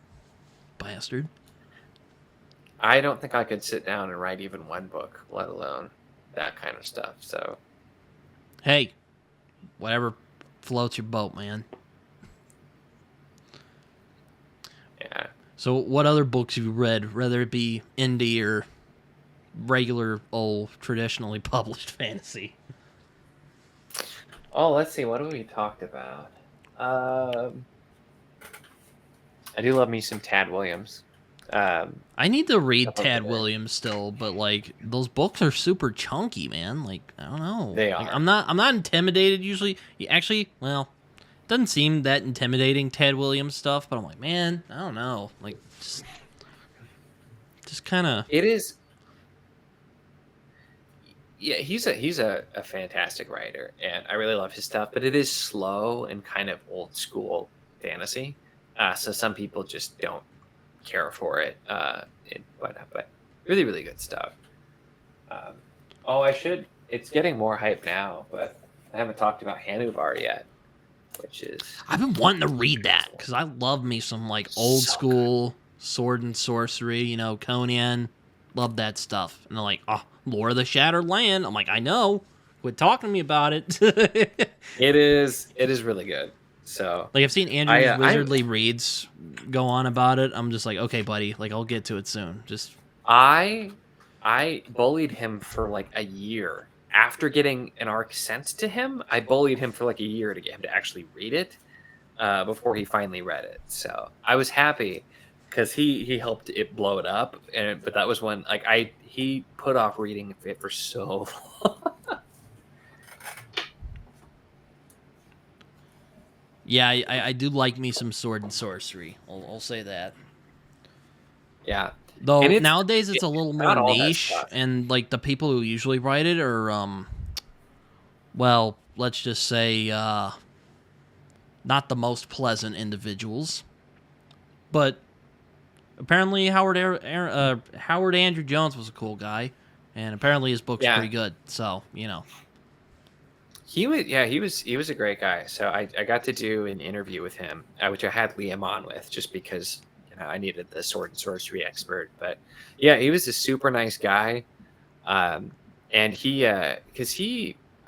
Bastard. I don't think I could sit down and write even one book, let alone that kind of stuff. So, Hey, whatever floats your boat, man. yeah. So what other books have you read, whether it be indie or regular old traditionally published fantasy? Oh, let's see. What have we talked about? I do love me some Tad Williams. I need to read Couple Tad of Williams still, but like those books are super chunky, man. Like I don't know. They Like, are. I'm not intimidated usually. Actually, well, it doesn't seem that intimidating Tad Williams stuff, but I'm like, man, I don't know. Like just kind of. It is. Yeah, he's a fantastic writer, and I really love his stuff. But it is slow and kind of old school fantasy, so some people just don't care for it. But really, really good stuff. I should. It's getting more hype now, but I haven't talked about Hanuvar yet, which is. I've been wanting to read that because I love me some like old So school sword and sorcery. You know, Conan, love that stuff. And they're like, oh, Lore of the Shattered Land. I'm like, I know. Quit talking to me about it. It is really good. So like I've seen Andrew's wizardly reads go on about it. I'm just like, okay, buddy. Like I'll get to it soon. Just I bullied him for like a year. After getting an arc sent to him, I bullied him for like a year to get him to actually read it before he finally read it. So I was happy because he helped it blow it up. But that was when like he put off reading it for so long. yeah, I do like me some sword and sorcery. I'll say that. Yeah. Though And nowadays it's a little not more all that niche, stuff. and like the people who usually write it are, well, let's just say, not the most pleasant individuals. But apparently Howard Andrew Jones was a cool guy, and apparently his book's pretty good. So you know, He was a great guy. So I got to do an interview with him, which I had Liam on with, just because I needed the sword and sorcery expert. But yeah, he was a super nice guy, and because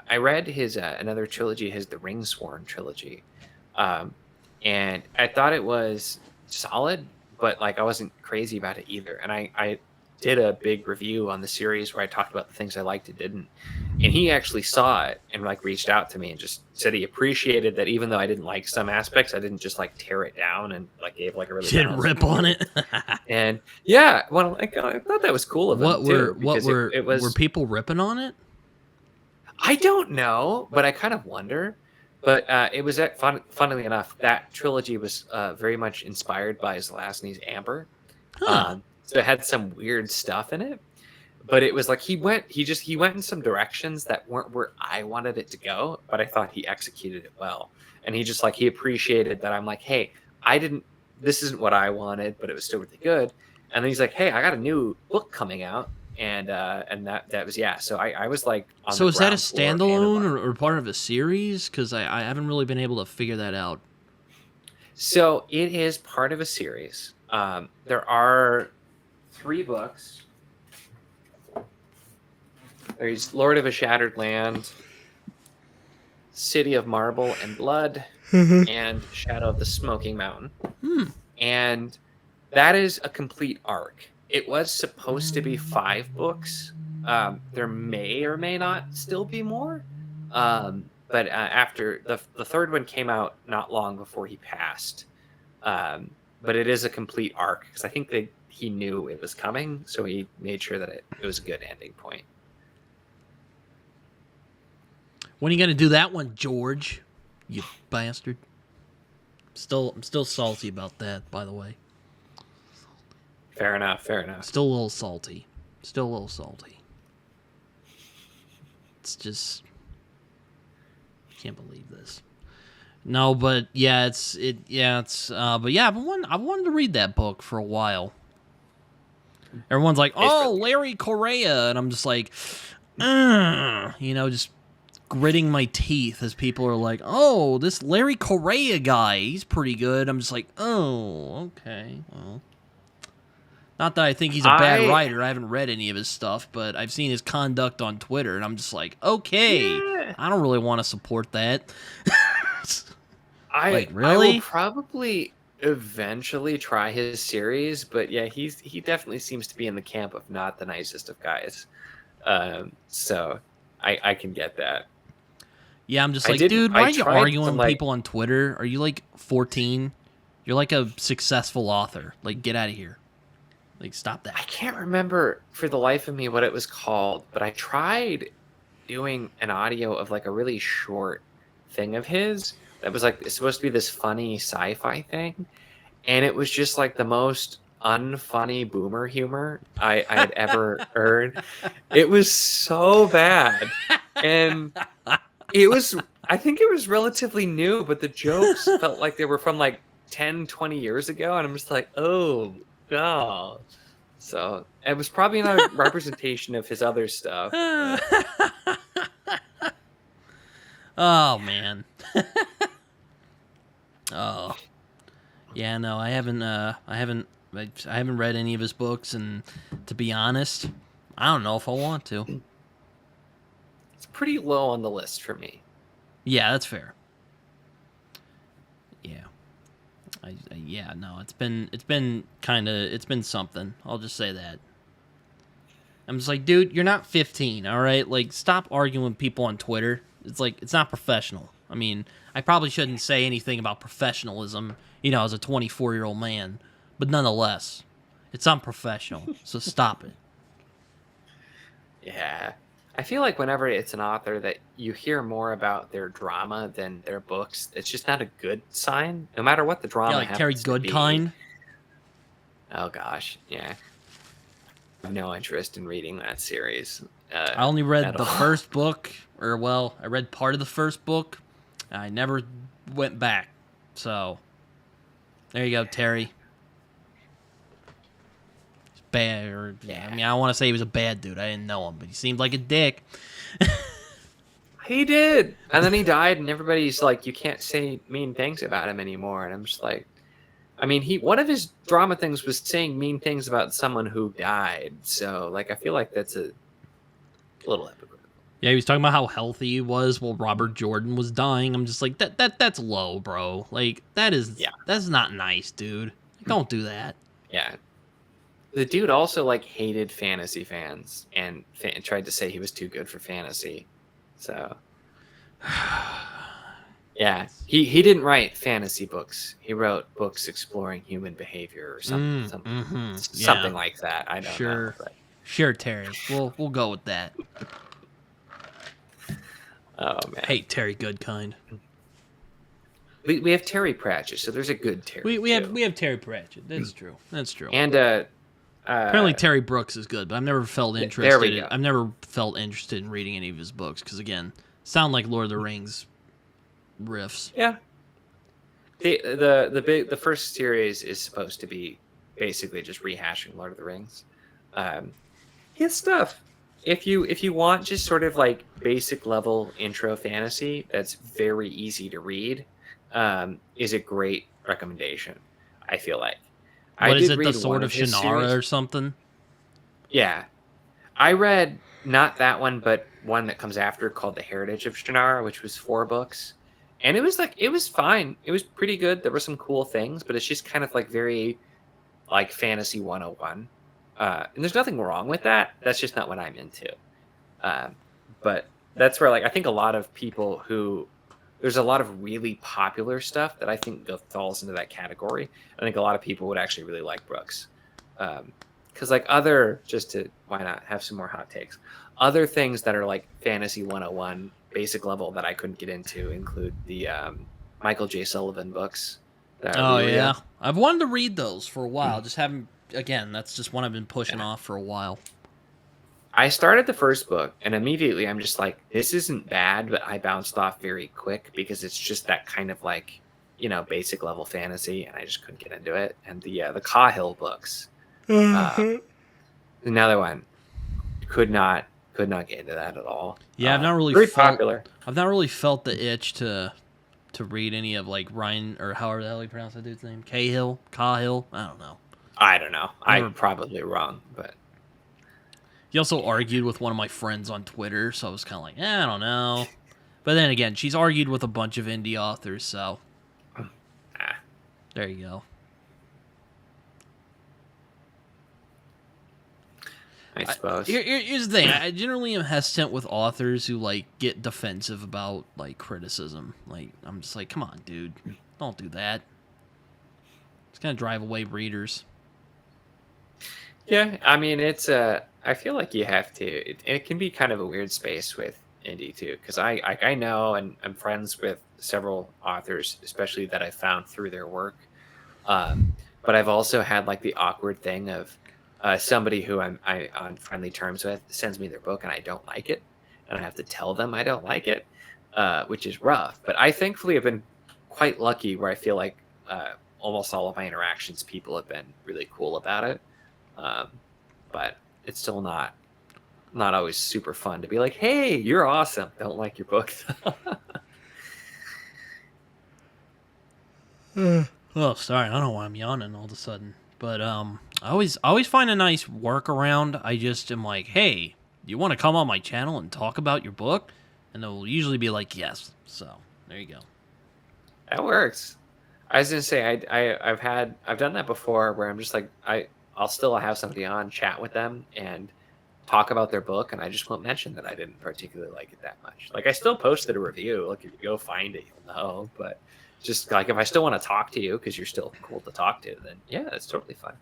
I read his another trilogy, his The Ringsworn trilogy, and I thought it was solid, but like I wasn't crazy about it either. And I did a big review on the series where I talked about the things I liked and didn't. And he actually saw it and like reached out to me and just said he appreciated that even though I didn't like some aspects, I didn't just like tear it down and like gave like a really didn't rip on it. And yeah, well, like, I thought that was cool of him Were people ripping on it? I don't know, but I kind of wonder. But it was funnily enough, that trilogy was very much inspired by Zelazny's Amber. Huh. So it had some weird stuff in it. But it was like he went in some directions that weren't where I wanted it to go, but I thought he executed it well. And he just like he appreciated that I'm like, hey, this isn't what I wanted, but it was still really good. And then he's like, hey, I got a new book coming out, and that was So I was like, on so the is that a ground floor of standalone or part of a series? Because I haven't really been able to figure that out. So it is part of a series. There are 3 books. There's Lord of a Shattered Land, City of Marble and Blood, and Shadow of the Smoking Mountain. And that is a complete arc. It was supposed to be 5 books. There may or may not still be more. But after the 3rd one came out not long before he passed. But it is a complete arc because I think he knew it was coming, so he made sure that it was a good ending point. When are you gonna do that one, George? You bastard. I'm still salty about that, by the way. Fair enough. Still a little salty. It's just, I can't believe this. No, but yeah, but yeah, I wanted to read that book for a while. Everyone's like, It's "Oh, really good. Larry Correia," and I'm just like, just gritting my teeth as people are like, "Oh, this Larry Correia guy, he's pretty good." I'm just like, "Oh, okay, well." Not that I think he's a bad I writer. I haven't read any of his stuff, but I've seen his conduct on Twitter, and I'm just like, okay, yeah. I don't really want to support that. Like, I will really? probably eventually try his series, but yeah, he definitely seems to be in the camp of not the nicest of guys. So I can get that. Yeah, I'm just like, dude, why I are you tried arguing some with like people on Twitter? Are you like 14? You're like a successful author. Like, get out of here. Like, stop I that. can't remember for the life of me what it was called, but I tried doing an audio of like a really short thing of his that was like it's supposed to be this funny sci-fi thing, and it was just like the most unfunny boomer humor I had ever heard. It was so bad. And it was I think it was relatively new, but the jokes felt like they were from like 10, 20 years ago, and I'm just like, "Oh, God." So, it was probably not a representation of his other stuff, but Oh, man. Oh. Yeah, no, I haven't read any of his books, and to be honest, I don't know if I want to. it's pretty low on the list for me. Yeah, that's fair. Yeah, yeah, no, it's been something. I'll just say that. I'm just like, dude, you're not 15, all right? Like, stop arguing with people on Twitter. It's like it's not professional. I mean, I probably shouldn't say anything about professionalism, as a 24-year-old man, but nonetheless, it's unprofessional. So stop it. Yeah. I feel like whenever it's an author that you hear more about their drama than their books, it's just not a good sign, no matter what the Yeah, drama like Terry happens to be. Goodkind. Oh gosh, yeah. I have no interest in reading that series I only read at the all. first book, or well, I read part of the first book. I never went back. So there you go, Terry. Bad, or yeah, I Yeah. mean, I don't want to say he was a bad dude. I didn't know him, but he seemed like a dick. He did. And then he died, and everybody's like, you can't say mean things about him anymore. And I'm just like, I mean, one of his drama things was saying mean things about someone who died. So, like, I feel like that's a little hypocritical. Yeah, he was talking about how healthy he was while Robert Jordan was dying. I'm just like, that's low, bro. Like, Yeah. that's not nice, dude. Don't do that. Yeah. The dude also, like, hated fantasy fans and tried to say he was too good for fantasy. So, yeah. He didn't write fantasy books. He wrote books exploring human behavior or Yeah, something like that. I don't know. sure, But, sure, Terry. We'll go with that. oh, man. Hate Terry Goodkind. We have Terry Pratchett, so there's a good Terry. We have Terry Pratchett. That's true. That's true. And Apparently Terry Brooks is good, but I've never felt interested. there we go. I've never felt interested in reading any of his books because, again, sound like Lord of the Rings riffs. Yeah. The first series is supposed to be basically just rehashing Lord of the Rings. His stuff. If you want just sort of like basic level intro fantasy that's very easy to read, is a great recommendation. I feel like. What I is did it? The read Sword one of of his Shannara series. or something? Yeah, I read not that one, but one that comes after called The Heritage of Shannara, which was 4 books. And it was fine. It was pretty good. There were some cool things, but it's just kind of like very like fantasy 101. And there's nothing wrong with that. That's just not what I'm into. But that's where like I think a lot of people who there's a lot of really popular stuff that I think falls into that category. I think a lot of people would actually really like Brooks. Because like why not have some more hot takes? Other things that are like fantasy 101 basic level that I couldn't get into include the Michael J. Sullivan books. Oh yeah, I've wanted to read those for a while. Just haven't. Again, that's just one I've been pushing off for a while. I started the first book, and immediately I'm just like, this isn't bad, but I bounced off very quick because it's just that kind of like, basic level fantasy, and I just couldn't get into it. And the Cahill books, uh, another one, could not get into that at all. Yeah, Very popular. I've not really felt the itch to read any of like Ryan or however the hell you pronounce that dude's name, Cahill. I don't know. I don't know. I'm probably wrong, but he also argued with one of my friends on Twitter, so I was kind of like, I don't know. But then again, she's argued with a bunch of indie authors, so there you go. I suppose. Here's the thing. I generally am hesitant with authors who like get defensive about like criticism. Like I'm just like, come on, dude, don't do that. It's gonna drive away readers. Yeah, I mean, I feel like you have to. It can be kind of a weird space with indie too, because I know and I'm friends with several authors, especially that I found through their work. But I've also had like the awkward thing of somebody who I'm on friendly terms with sends me their book and I don't like it, and I have to tell them I don't like it, which is rough. But I thankfully have been quite lucky where I feel like almost all of my interactions, people have been really cool about it. But it's still not always super fun to be like, hey, you're awesome, don't like your book. Oh, sorry, I don't know why I'm yawning all of a sudden. But I always find a nice workaround. I just am like, hey, you want to come on my channel and talk about your book? And they'll usually be like, yes. So there you go. That works. I was gonna say I've done that before where I'm just like I'll still have somebody on, chat with them, and talk about their book, and I just won't mention that I didn't particularly like it that much. Like I still posted a review. Like if you go find it, you'll know. But just like if I still want to talk to you because you're still cool to talk to, then yeah, it's totally fine.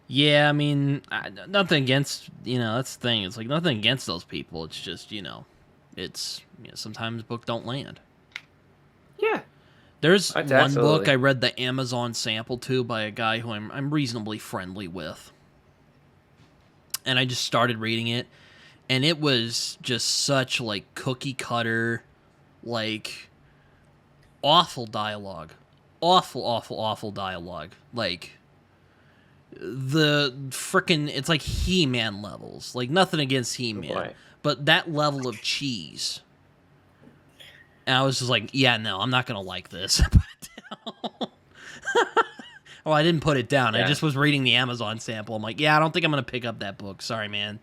Yeah, I mean, nothing against, that's the thing. It's like nothing against those people. It's just, it's sometimes book don't land. Yeah. There's one book I read the Amazon sample to by a guy who I'm reasonably friendly with. And I just started reading it, and it was just such like cookie cutter, like awful dialogue. Awful dialogue. Like the frickin' it's like He-Man levels. Like nothing against He-Man, but that level of cheese. And I was just like, yeah, no, I'm not going to like this. Well, I didn't put it down. Yeah. I just was reading the Amazon sample. I'm like, yeah, I don't think I'm going to pick up that book. Sorry, man.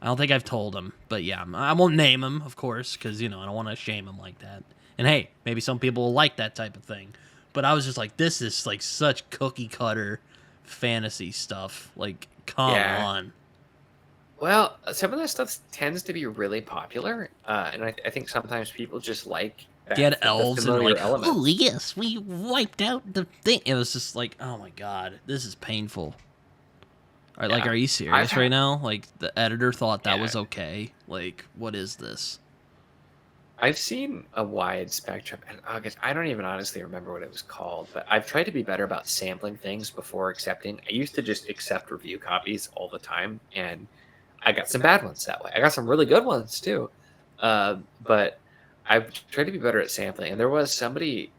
I don't think I've told him. But yeah, I won't name him, of course, because, I don't want to shame him like that. And hey, maybe some people will like that type of thing. But I was just like, this is like such cookie cutter fantasy stuff. Like, come on. Well, some of that stuff tends to be really popular, and I think sometimes people just like get elves and like, oh yes, we wiped out the thing. It was just like, oh my god, this is painful. All right, like, are you serious right now? Like, the editor thought that was okay. Like, what is this? I've seen a wide spectrum, and I don't even honestly remember what it was called, but I've tried to be better about sampling things before accepting. I used to just accept review copies all the time, and I got some bad ones that way. I got some really good ones too. But I've tried to be better at sampling. And there was somebody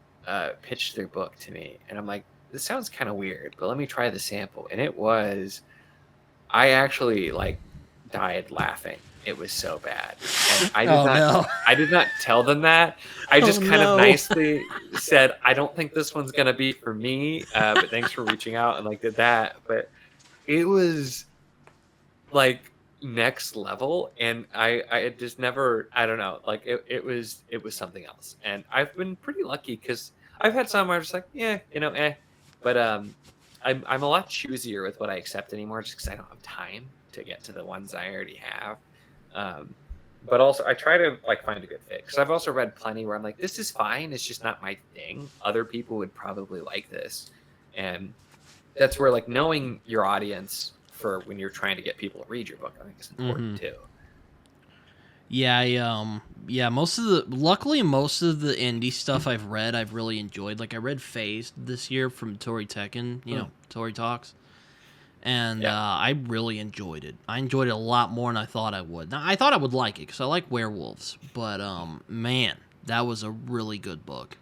pitched their book to me, and I'm like, this sounds kind of weird, but let me try the sample. And I actually like died laughing. It was so bad. And I did not tell them that. I just kind of nicely said, I don't think this one's going to be for me, but thanks for reaching out, and like did that. But it was like next level, and I just never, I don't know, like it was something else. And I've been pretty lucky because I've had some where I'm just like, but I'm a lot choosier with what I accept anymore, just because I don't have time to get to the ones I already have. But also I try to like find a good fit, because I've also read plenty where I'm like, this is fine, it's just not my thing, other people would probably like this. And that's where like knowing your audience for when you're trying to get people to read your book, I think is important too. Yeah, luckily most of the indie stuff I've read, I've really enjoyed. Like I read Phased this year from Tori Tekken, Tori Talks. And Yeah. I really enjoyed it. I enjoyed it a lot more than I thought I would. Now, I thought I would like it because I like werewolves, but man, that was a really good book.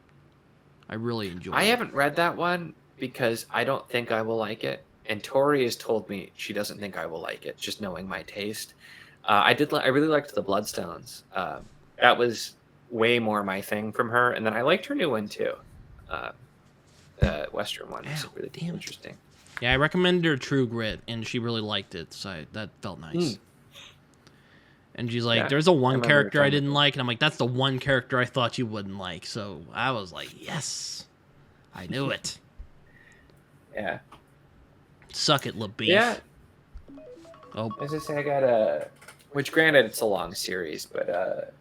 I really enjoyed I it. haven't read that one because I don't think I will like it, and Tori has told me she doesn't think I will like it, just knowing my taste. I really liked the Bloodstones. That was way more my thing from her, and then I liked her new one too. The Western one was Ow, really damn it. interesting. Yeah, I recommended her True Grit, and she really liked it, so that felt nice. And she's like, Yeah, there's a I one remember character I telling didn't me. like, and I'm like, that's the one character I thought you wouldn't like. So I was like, yes, I knew it. Yeah. Suck it, LaBeef. Yeah. Oh, As I say, I got a, which granted it's a long series, but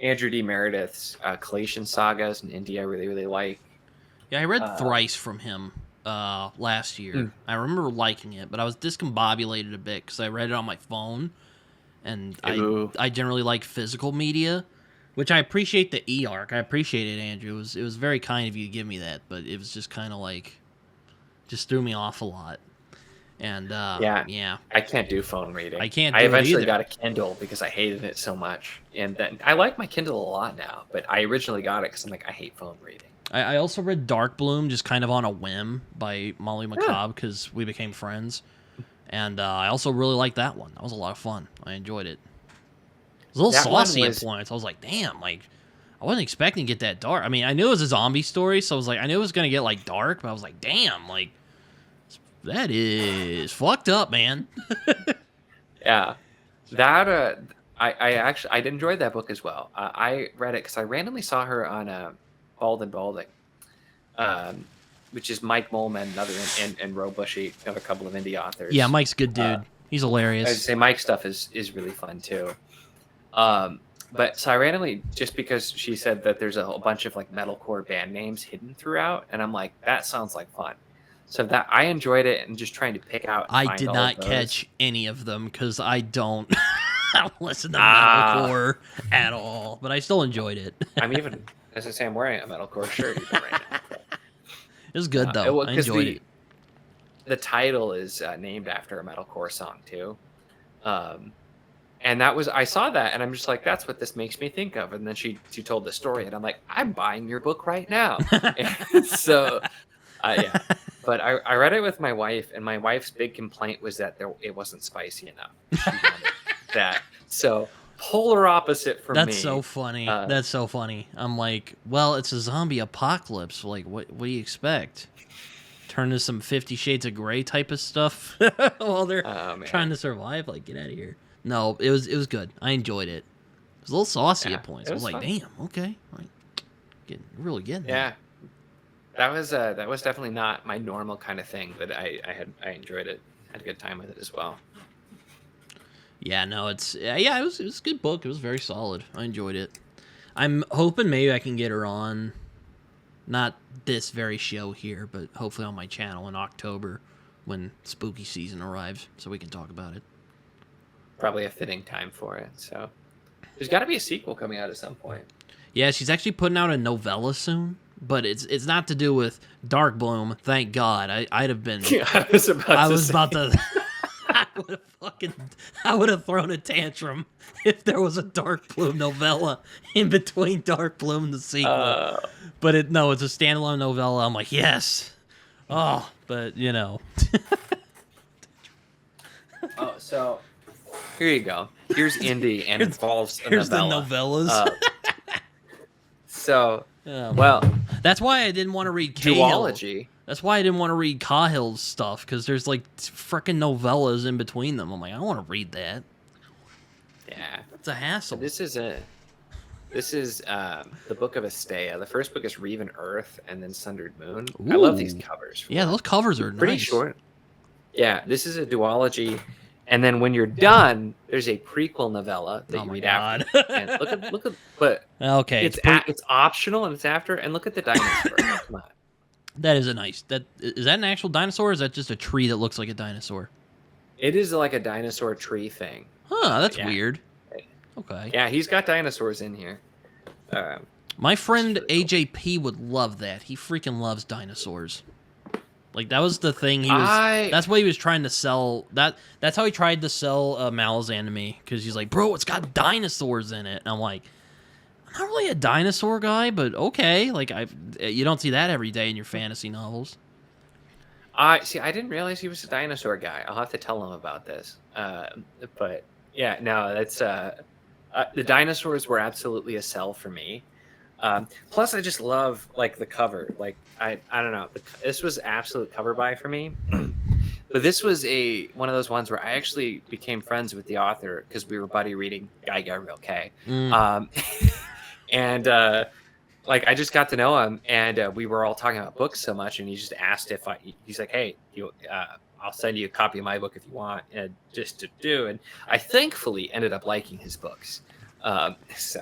Andrew D. Meredith's Collation Sagas in India I really, really like. yeah, I read Thrice from him last year. Mm. I remember liking it, but I was discombobulated a bit because I read it on my phone, and Ooh. I generally like physical media, which I appreciate the e-arc. I appreciate it, Andrew. It was very kind of you to give me that, but it was just kind of like, just threw me off a lot. And yeah, I can't do phone reading. I can't I do it eventually either. got a Kindle because I hated it so much, and then I like my Kindle a lot now. But I originally got it because I'm like, I hate phone reading. I also read Dark Bloom just kind of on a whim by Molly McCobb because we became friends. And I also really liked that one. That was a lot of fun. I enjoyed it. It was a little That one saucy was- at points. I was like, damn, like, I wasn't expecting to get that dark. I mean, I knew it was a zombie story, so I was like, I knew it was going to get, like, dark, but I was like, damn, like, that is fucked up, man. Yeah, that I did enjoy that book as well. I read it because I randomly saw her on Bald and Balding, which is Mike Molman, another and Ro Bushy, another couple of indie authors. Yeah, Mike's a good dude. He's hilarious. I'd say Mike's stuff is really fun too. But so I randomly, just because she said that there's a whole bunch of like metalcore band names hidden throughout, and I'm like, that sounds like fun. So that I enjoyed it, and just trying to pick out. And I find did all not of those. catch any of them because I don't listen to metalcore at all, but I still enjoyed it. I'm even, as I say, I'm wearing a metalcore shirt even right now. It was good, though. I 'cause enjoyed it. The title is named after a metalcore song too, and that was, I saw that and I'm just like, that's what this makes me think of. And then she told the story, and I'm like, I'm buying your book right now. And so, yeah. But I read it with my wife, and my wife's big complaint was that it wasn't spicy enough. She wanted that. So polar opposite from me. That's so funny. That's so funny. I'm like, well, it's a zombie apocalypse. Like, what do you expect? Turn to some 50 Shades of Grey type of stuff while they're trying to survive? Like, get out of here. No, it was good. I enjoyed it. It was a little saucy at points. I was like, fun. damn, okay. Like, really getting Yeah. it. That was definitely not my normal kind of thing, but I enjoyed it. Had a good time with it as well. Yeah, no, it was a good book. It was very solid. I enjoyed it. I'm hoping maybe I can get her on, not this very show here, but hopefully on my channel in October when spooky season arrives, so we can talk about it. Probably a fitting time for it. So there's got to be a sequel coming out at some point. Yeah, she's actually putting out a novella soon, but it's not to do with Dark Bloom. Thank God. I'd have been. I was about to. I would have thrown a tantrum if there was a Dark Bloom novella in between Dark Bloom and the sequel. But it's a standalone novella. I'm like, yes. Oh, but you know. Oh, so here you go. Here's indie, and involves a Here's novella. the novellas. So, Oh, well, that's why I didn't want to read Cahill. duology. That's why I didn't want to read Cahill's stuff, because there's like frickin' novellas in between them. I'm like, I don't want to read that. Yeah, It's a hassle. this is the Book of Astea. The first book is Reven Earth, and then Sundered Moon. I love these Ooh. covers. Yeah, those covers are Pretty nice. short. Yeah, this is a duology, and then when you're done, there's a prequel novella that Oh you my read God. after. And look at, but Okay, it's optional and it's after. And look at the dinosaur. Come on. that is a nice. Is that an actual dinosaur? Or is that just a tree that looks like a dinosaur? It is like a dinosaur tree thing. Huh, that's Yeah. weird. Okay. Yeah, he's got dinosaurs in here. My friend really cool. AJP would love that. He freaking loves dinosaurs. Like that was the thing he was. That's what he was trying to sell. That's how he tried to sell Malazan to me, because he's like, bro, it's got dinosaurs in it, and I'm like, I'm not really a dinosaur guy, but okay. Like you don't see that every day in your fantasy novels. I didn't realize he was a dinosaur guy. I'll have to tell him about this. But yeah, no, that's the dinosaurs were absolutely a sell for me. Plus, I just love like the cover. Like I don't know, this was absolute cover buy for me. But this was one of those ones where I actually became friends with the author because we were buddy reading Guy Real K. And like I just got to know him, and we were all talking about books so much, and he just asked if he's like, hey, I'll send you a copy of my book if you want, and just to do. And I thankfully ended up liking his books. So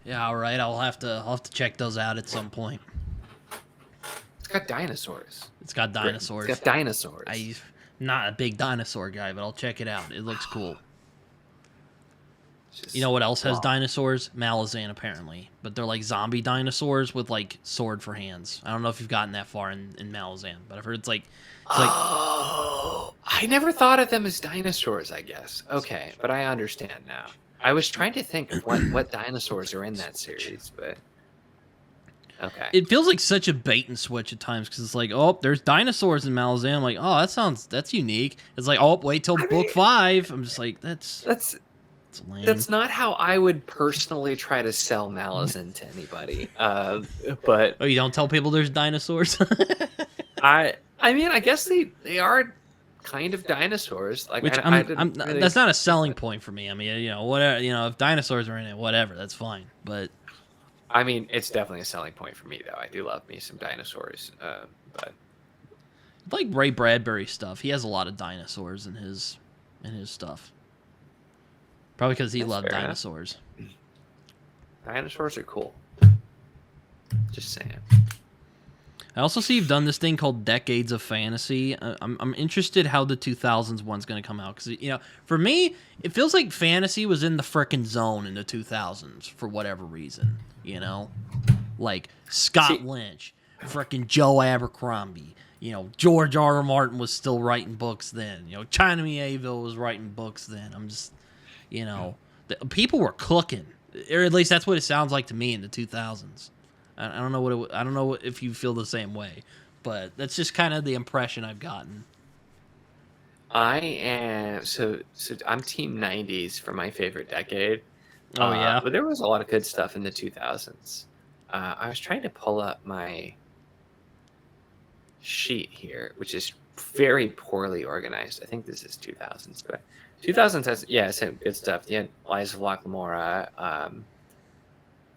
yeah, all right, I'll have to check those out at some point. It's got dinosaurs. It's got dinosaurs. It's got dinosaurs. I'm not a big dinosaur guy, but I'll check it out. It looks cool. You know what else has dinosaurs? Malazan, apparently. But they're like zombie dinosaurs with like sword for hands. I don't know if you've gotten that far in Malazan, but I've heard it's like... I never thought of them as dinosaurs, I guess. Okay, but I understand now. I was trying to think of what dinosaurs are in that series, but... Okay. It feels like such a bait and switch at times, because it's like, oh, there's dinosaurs in Malazan. I'm like, oh, that's unique. It's like, oh, wait till book 5. I'm just like, that's lame. That's not how I would personally try to sell Malazan to anybody. But you don't tell people there's dinosaurs? I mean, I guess they are kind of dinosaurs. Like, that's not a selling point for me. I mean, whatever. If dinosaurs are in it, whatever, that's fine. But I mean, it's definitely a selling point for me, though. I do love me some dinosaurs. But like Ray Bradbury stuff, he has a lot of dinosaurs in his stuff. Probably because he loved dinosaurs. Enough. Dinosaurs are cool. Just saying. I also see you've done this thing called Decades of Fantasy. I'm interested how the 2000s one's going to come out. Because, for me, it feels like fantasy was in the frickin' zone in the 2000s for whatever reason. Like Scott Lynch, frickin' Joe Abercrombie. George R.R. Martin was still writing books then. China Miéville was writing books then. I'm just... people were cooking, or at least that's what it sounds like to me in the 2000s. I don't know I don't know if you feel the same way, but that's just kind of the impression I've gotten. I am so I'm team 90s for my favorite decade. Oh yeah, but there was a lot of good stuff in the 2000s. I was trying to pull up my sheet here, which is very poorly organized. I think this is 2000s, but 2000s has some good stuff. You had Lies of Locke Lamora,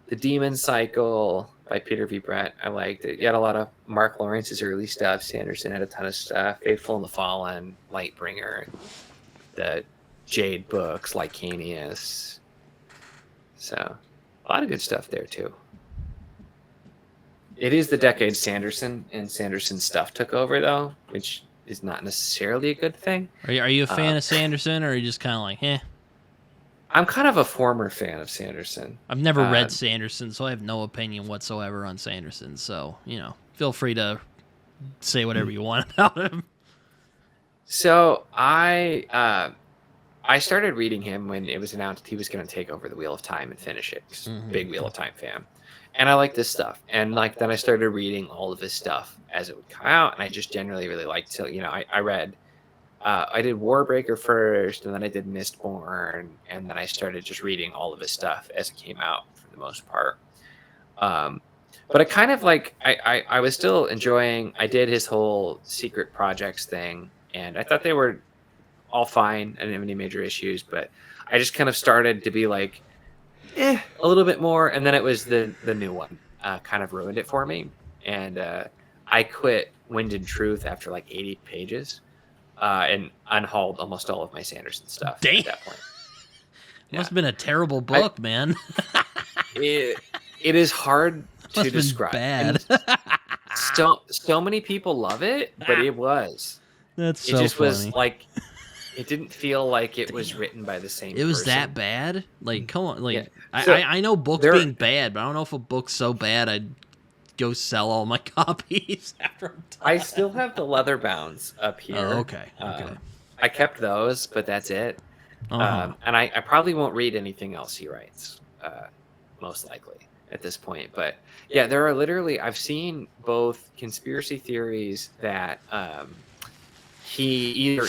The Demon Cycle by Peter V. Brett. I liked it. You had a lot of Mark Lawrence's early stuff. Sanderson had a ton of stuff. Faithful and the Fallen, Lightbringer, the Jade books, Lycanius. So a lot of good stuff there too. It is the decade Sanderson and Sanderson's stuff took over, though, which is not necessarily a good thing. Are you a fan of Sanderson, or are you just kind of like, eh? I'm kind of a former fan of Sanderson. I've never read Sanderson, so I have no opinion whatsoever on Sanderson. So, feel free to say whatever you want about him. So I started reading him when it was announced he was going to take over the Wheel of Time and finish it. Big Wheel of Time fan. And I like this stuff. And then I started reading all of his stuff as it would come out. And I just generally really liked it. So, I read, I did Warbreaker first, and then I did Mistborn. And then I started just reading all of his stuff as it came out for the most part. But I kind of I was still enjoying, I did his whole secret projects thing. And I thought they were all fine. I didn't have any major issues. But I just kind of started to be like, a little bit more, and then it was the new one kind of ruined it for me, and I quit Wind and Truth after like 80 pages and unhauled almost all of my Sanderson stuff at that point. Must have been a terrible book, man. It is hard to describe. Bad. So many people love it, but it was. That's so funny. Was like, it didn't feel like it was written by the same person. It was that bad? Like, come on. Like, yeah. I know books being bad, but I don't know if a book's so bad I'd go sell all my copies after I'm done. I still have the leather bounds up here. Oh, okay. I kept those, but that's it. And I probably won't read anything else he writes, most likely at this point. But yeah, there are literally, I've seen both conspiracy theories that he's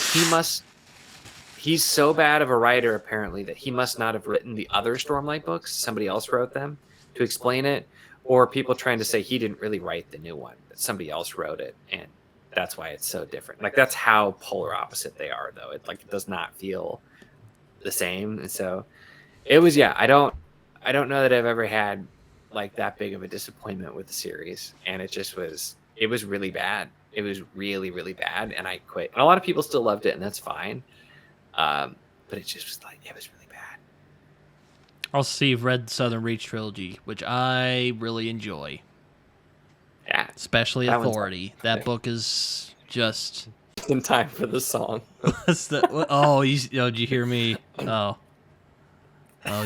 so bad of a writer apparently that he must not have written the other Stormlight books. Somebody else wrote them to explain it, or people trying to say he didn't really write the new one, that somebody else wrote it, and that's why it's so different. Like, that's how polar opposite they are, though. It does not feel the same. And so it was, yeah, I don't know that I've ever had like that big of a disappointment with the series, and it was really bad. It was really, really bad, and I quit. And a lot of people still loved it, and that's fine. But it just was like, it was really bad. Also, see, you've read Southern Reach trilogy, which I really enjoy. Yeah, especially Authority. That book is just in time for the song. Did you hear me? Oh,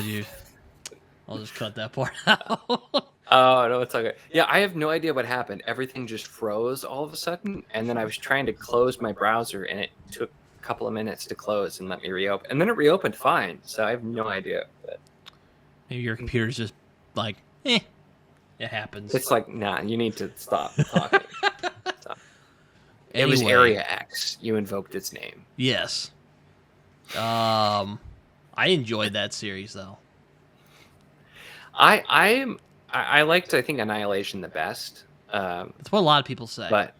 you. I'll just cut that part out. Oh, no, it's okay. Yeah, I have no idea what happened. Everything just froze all of a sudden, and then I was trying to close my browser, and it took a couple of minutes to close and let me reopen. And then it reopened fine, so I have no idea. But maybe your computer's just like, it happens. It's like, nah, you need to stop talking. It was Area X. You invoked its name. Yes. I enjoyed that series, though. I liked, I think, Annihilation the best. That's what a lot of people say. But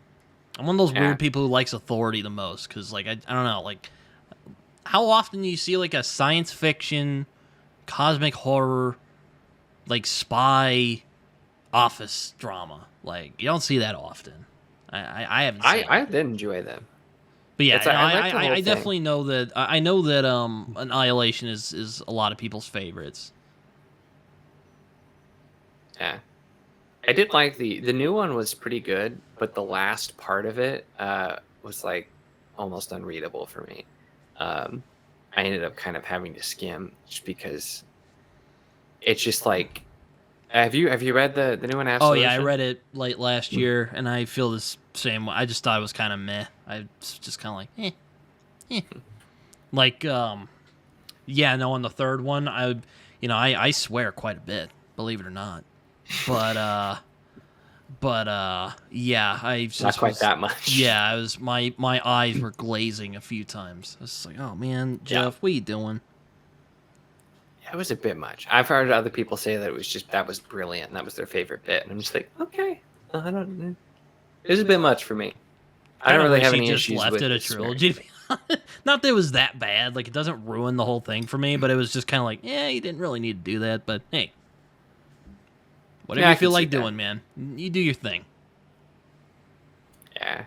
I'm one of those weird people who likes Authority the most, because, like, I don't know, like, how often do you see, like, a science fiction, cosmic horror, like, spy office drama? Like, you don't see that often. I haven't seen I did enjoy them. But yeah, I definitely know that. I know that Annihilation is a lot of people's favorites. Yeah, I did like the new one was pretty good, but the last part of it was like almost unreadable for me. I ended up kind of having to skim just because it's just like. Have you read the new one? Oh yeah, I read it late last year, and I feel the same way. I just thought it was kind of meh. I was just kind of like, like, yeah, no. On the third one, I swear quite a bit, believe it or not. But yeah, not quite that much. Yeah, I was my eyes were glazing a few times. I was like, oh man, Jeff, what are you doing? It was a bit much. I've heard other people say that that was brilliant and that was their favorite bit, and I'm just like, okay, I don't know. It was a bit much for me. I don't really have any issues with it. Just left it a trilogy. Not that it was that bad. Like, it doesn't ruin the whole thing for me, but it was just kind of like, you didn't really need to do that. But hey, whatever you feel like doing, man, you do your thing. Yeah,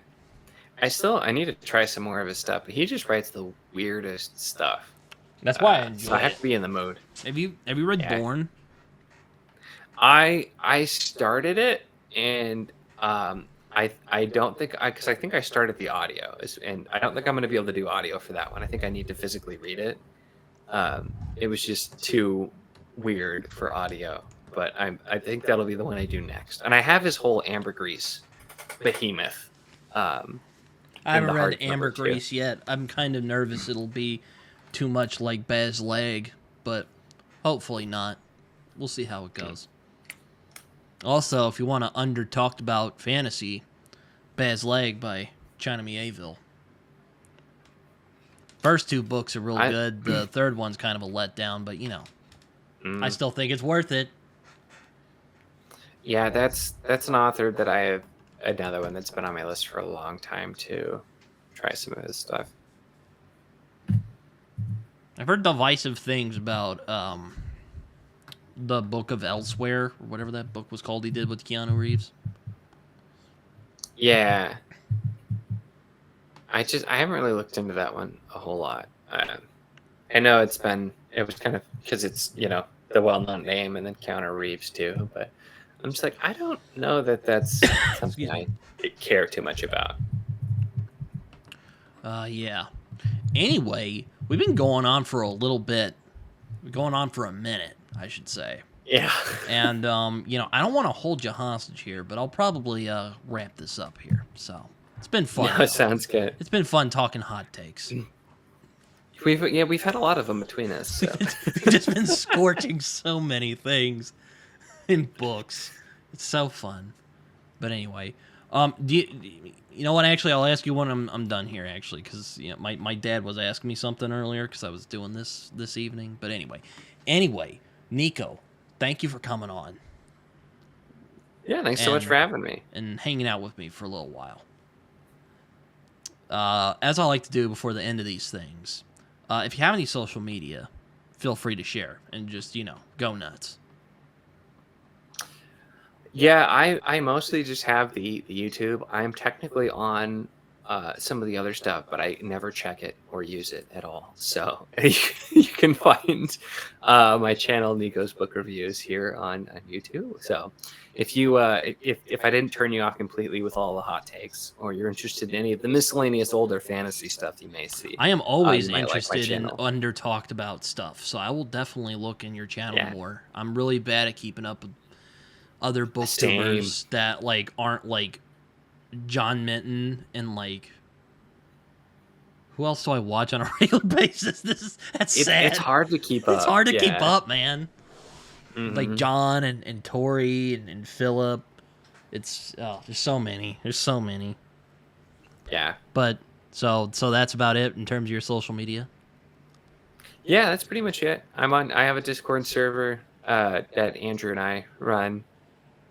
I need to try some more of his stuff. But he just writes the weirdest stuff. That's why I enjoy it. So I have to be in the mood. Have you read Born? I started it, and I don't think because I think I started the audio, and I don't think I'm going to be able to do audio for that one. I think I need to physically read it. It was just too weird for audio, but I think that'll be the one I do next. And I have his whole ambergris behemoth. I haven't read Ambergris yet. I'm kind of nervous it'll be too much like Baz Leg, but hopefully not. We'll see how it goes. Also, if you want to under-talked about fantasy, Baz Leg by China Mieville. First two books are real good. The third one's kind of a letdown, but, I still think it's worth it. Yeah, that's an author that I have another one that's been on my list for a long time to try some of his stuff. I've heard divisive things about the Book of Elsewhere, or whatever that book was called he did with Keanu Reeves. Yeah. I haven't really looked into that one a whole lot. I know it was kind of, because it's, the well-known name, and then Keanu Reeves too, but I'm just like, I don't know that that's something I care too much about. Yeah. Anyway, we've been going on for a little bit. We're going on for a minute, I should say. Yeah. And I don't want to hold you hostage here, but I'll probably wrap this up here. So it's been fun. No, sounds good. It's been fun talking hot takes. We've had a lot of them between us. So. We've just been scorching so many things in books. It's so fun. But anyway, you know what? Actually, I'll ask you when I'm done here. Actually, because my dad was asking me something earlier because I was doing this evening. But anyway, Niko, thank you for coming on. Yeah, thanks so much for having me and hanging out with me for a little while. As I like to do before the end of these things, if you have any social media, feel free to share and just go nuts. Yeah, I mostly just have the YouTube. I'm technically on some of the other stuff, but I never check it or use it at all. So you can find my channel, Niko's Book Reviews, here on YouTube. So if you if I didn't turn you off completely with all the hot takes, or you're interested in any of the miscellaneous older fantasy stuff you may see, I am always interested in under talked about stuff. So I will definitely look in your channel more. I'm really bad at keeping up with other booktubers that aren't like John Minton and who else do I watch on a regular basis? That's sad. It's hard to keep up. It's hard to keep up, man. Mm-hmm. Like John and Tori and Philip. It's there's so many. Yeah. But so that's about it in terms of your social media. Yeah, that's pretty much it. I have a Discord server that Andrew and I run.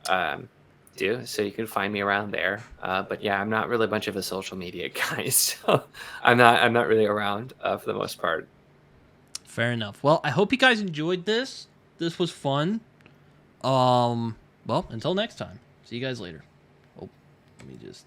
So you can find me around there. But yeah, I'm not really much of a social media guy, so I'm not really around for the most part. Fair enough. Well, I hope you guys enjoyed this. This was fun. Well, until next time. See you guys later. Oh, let me just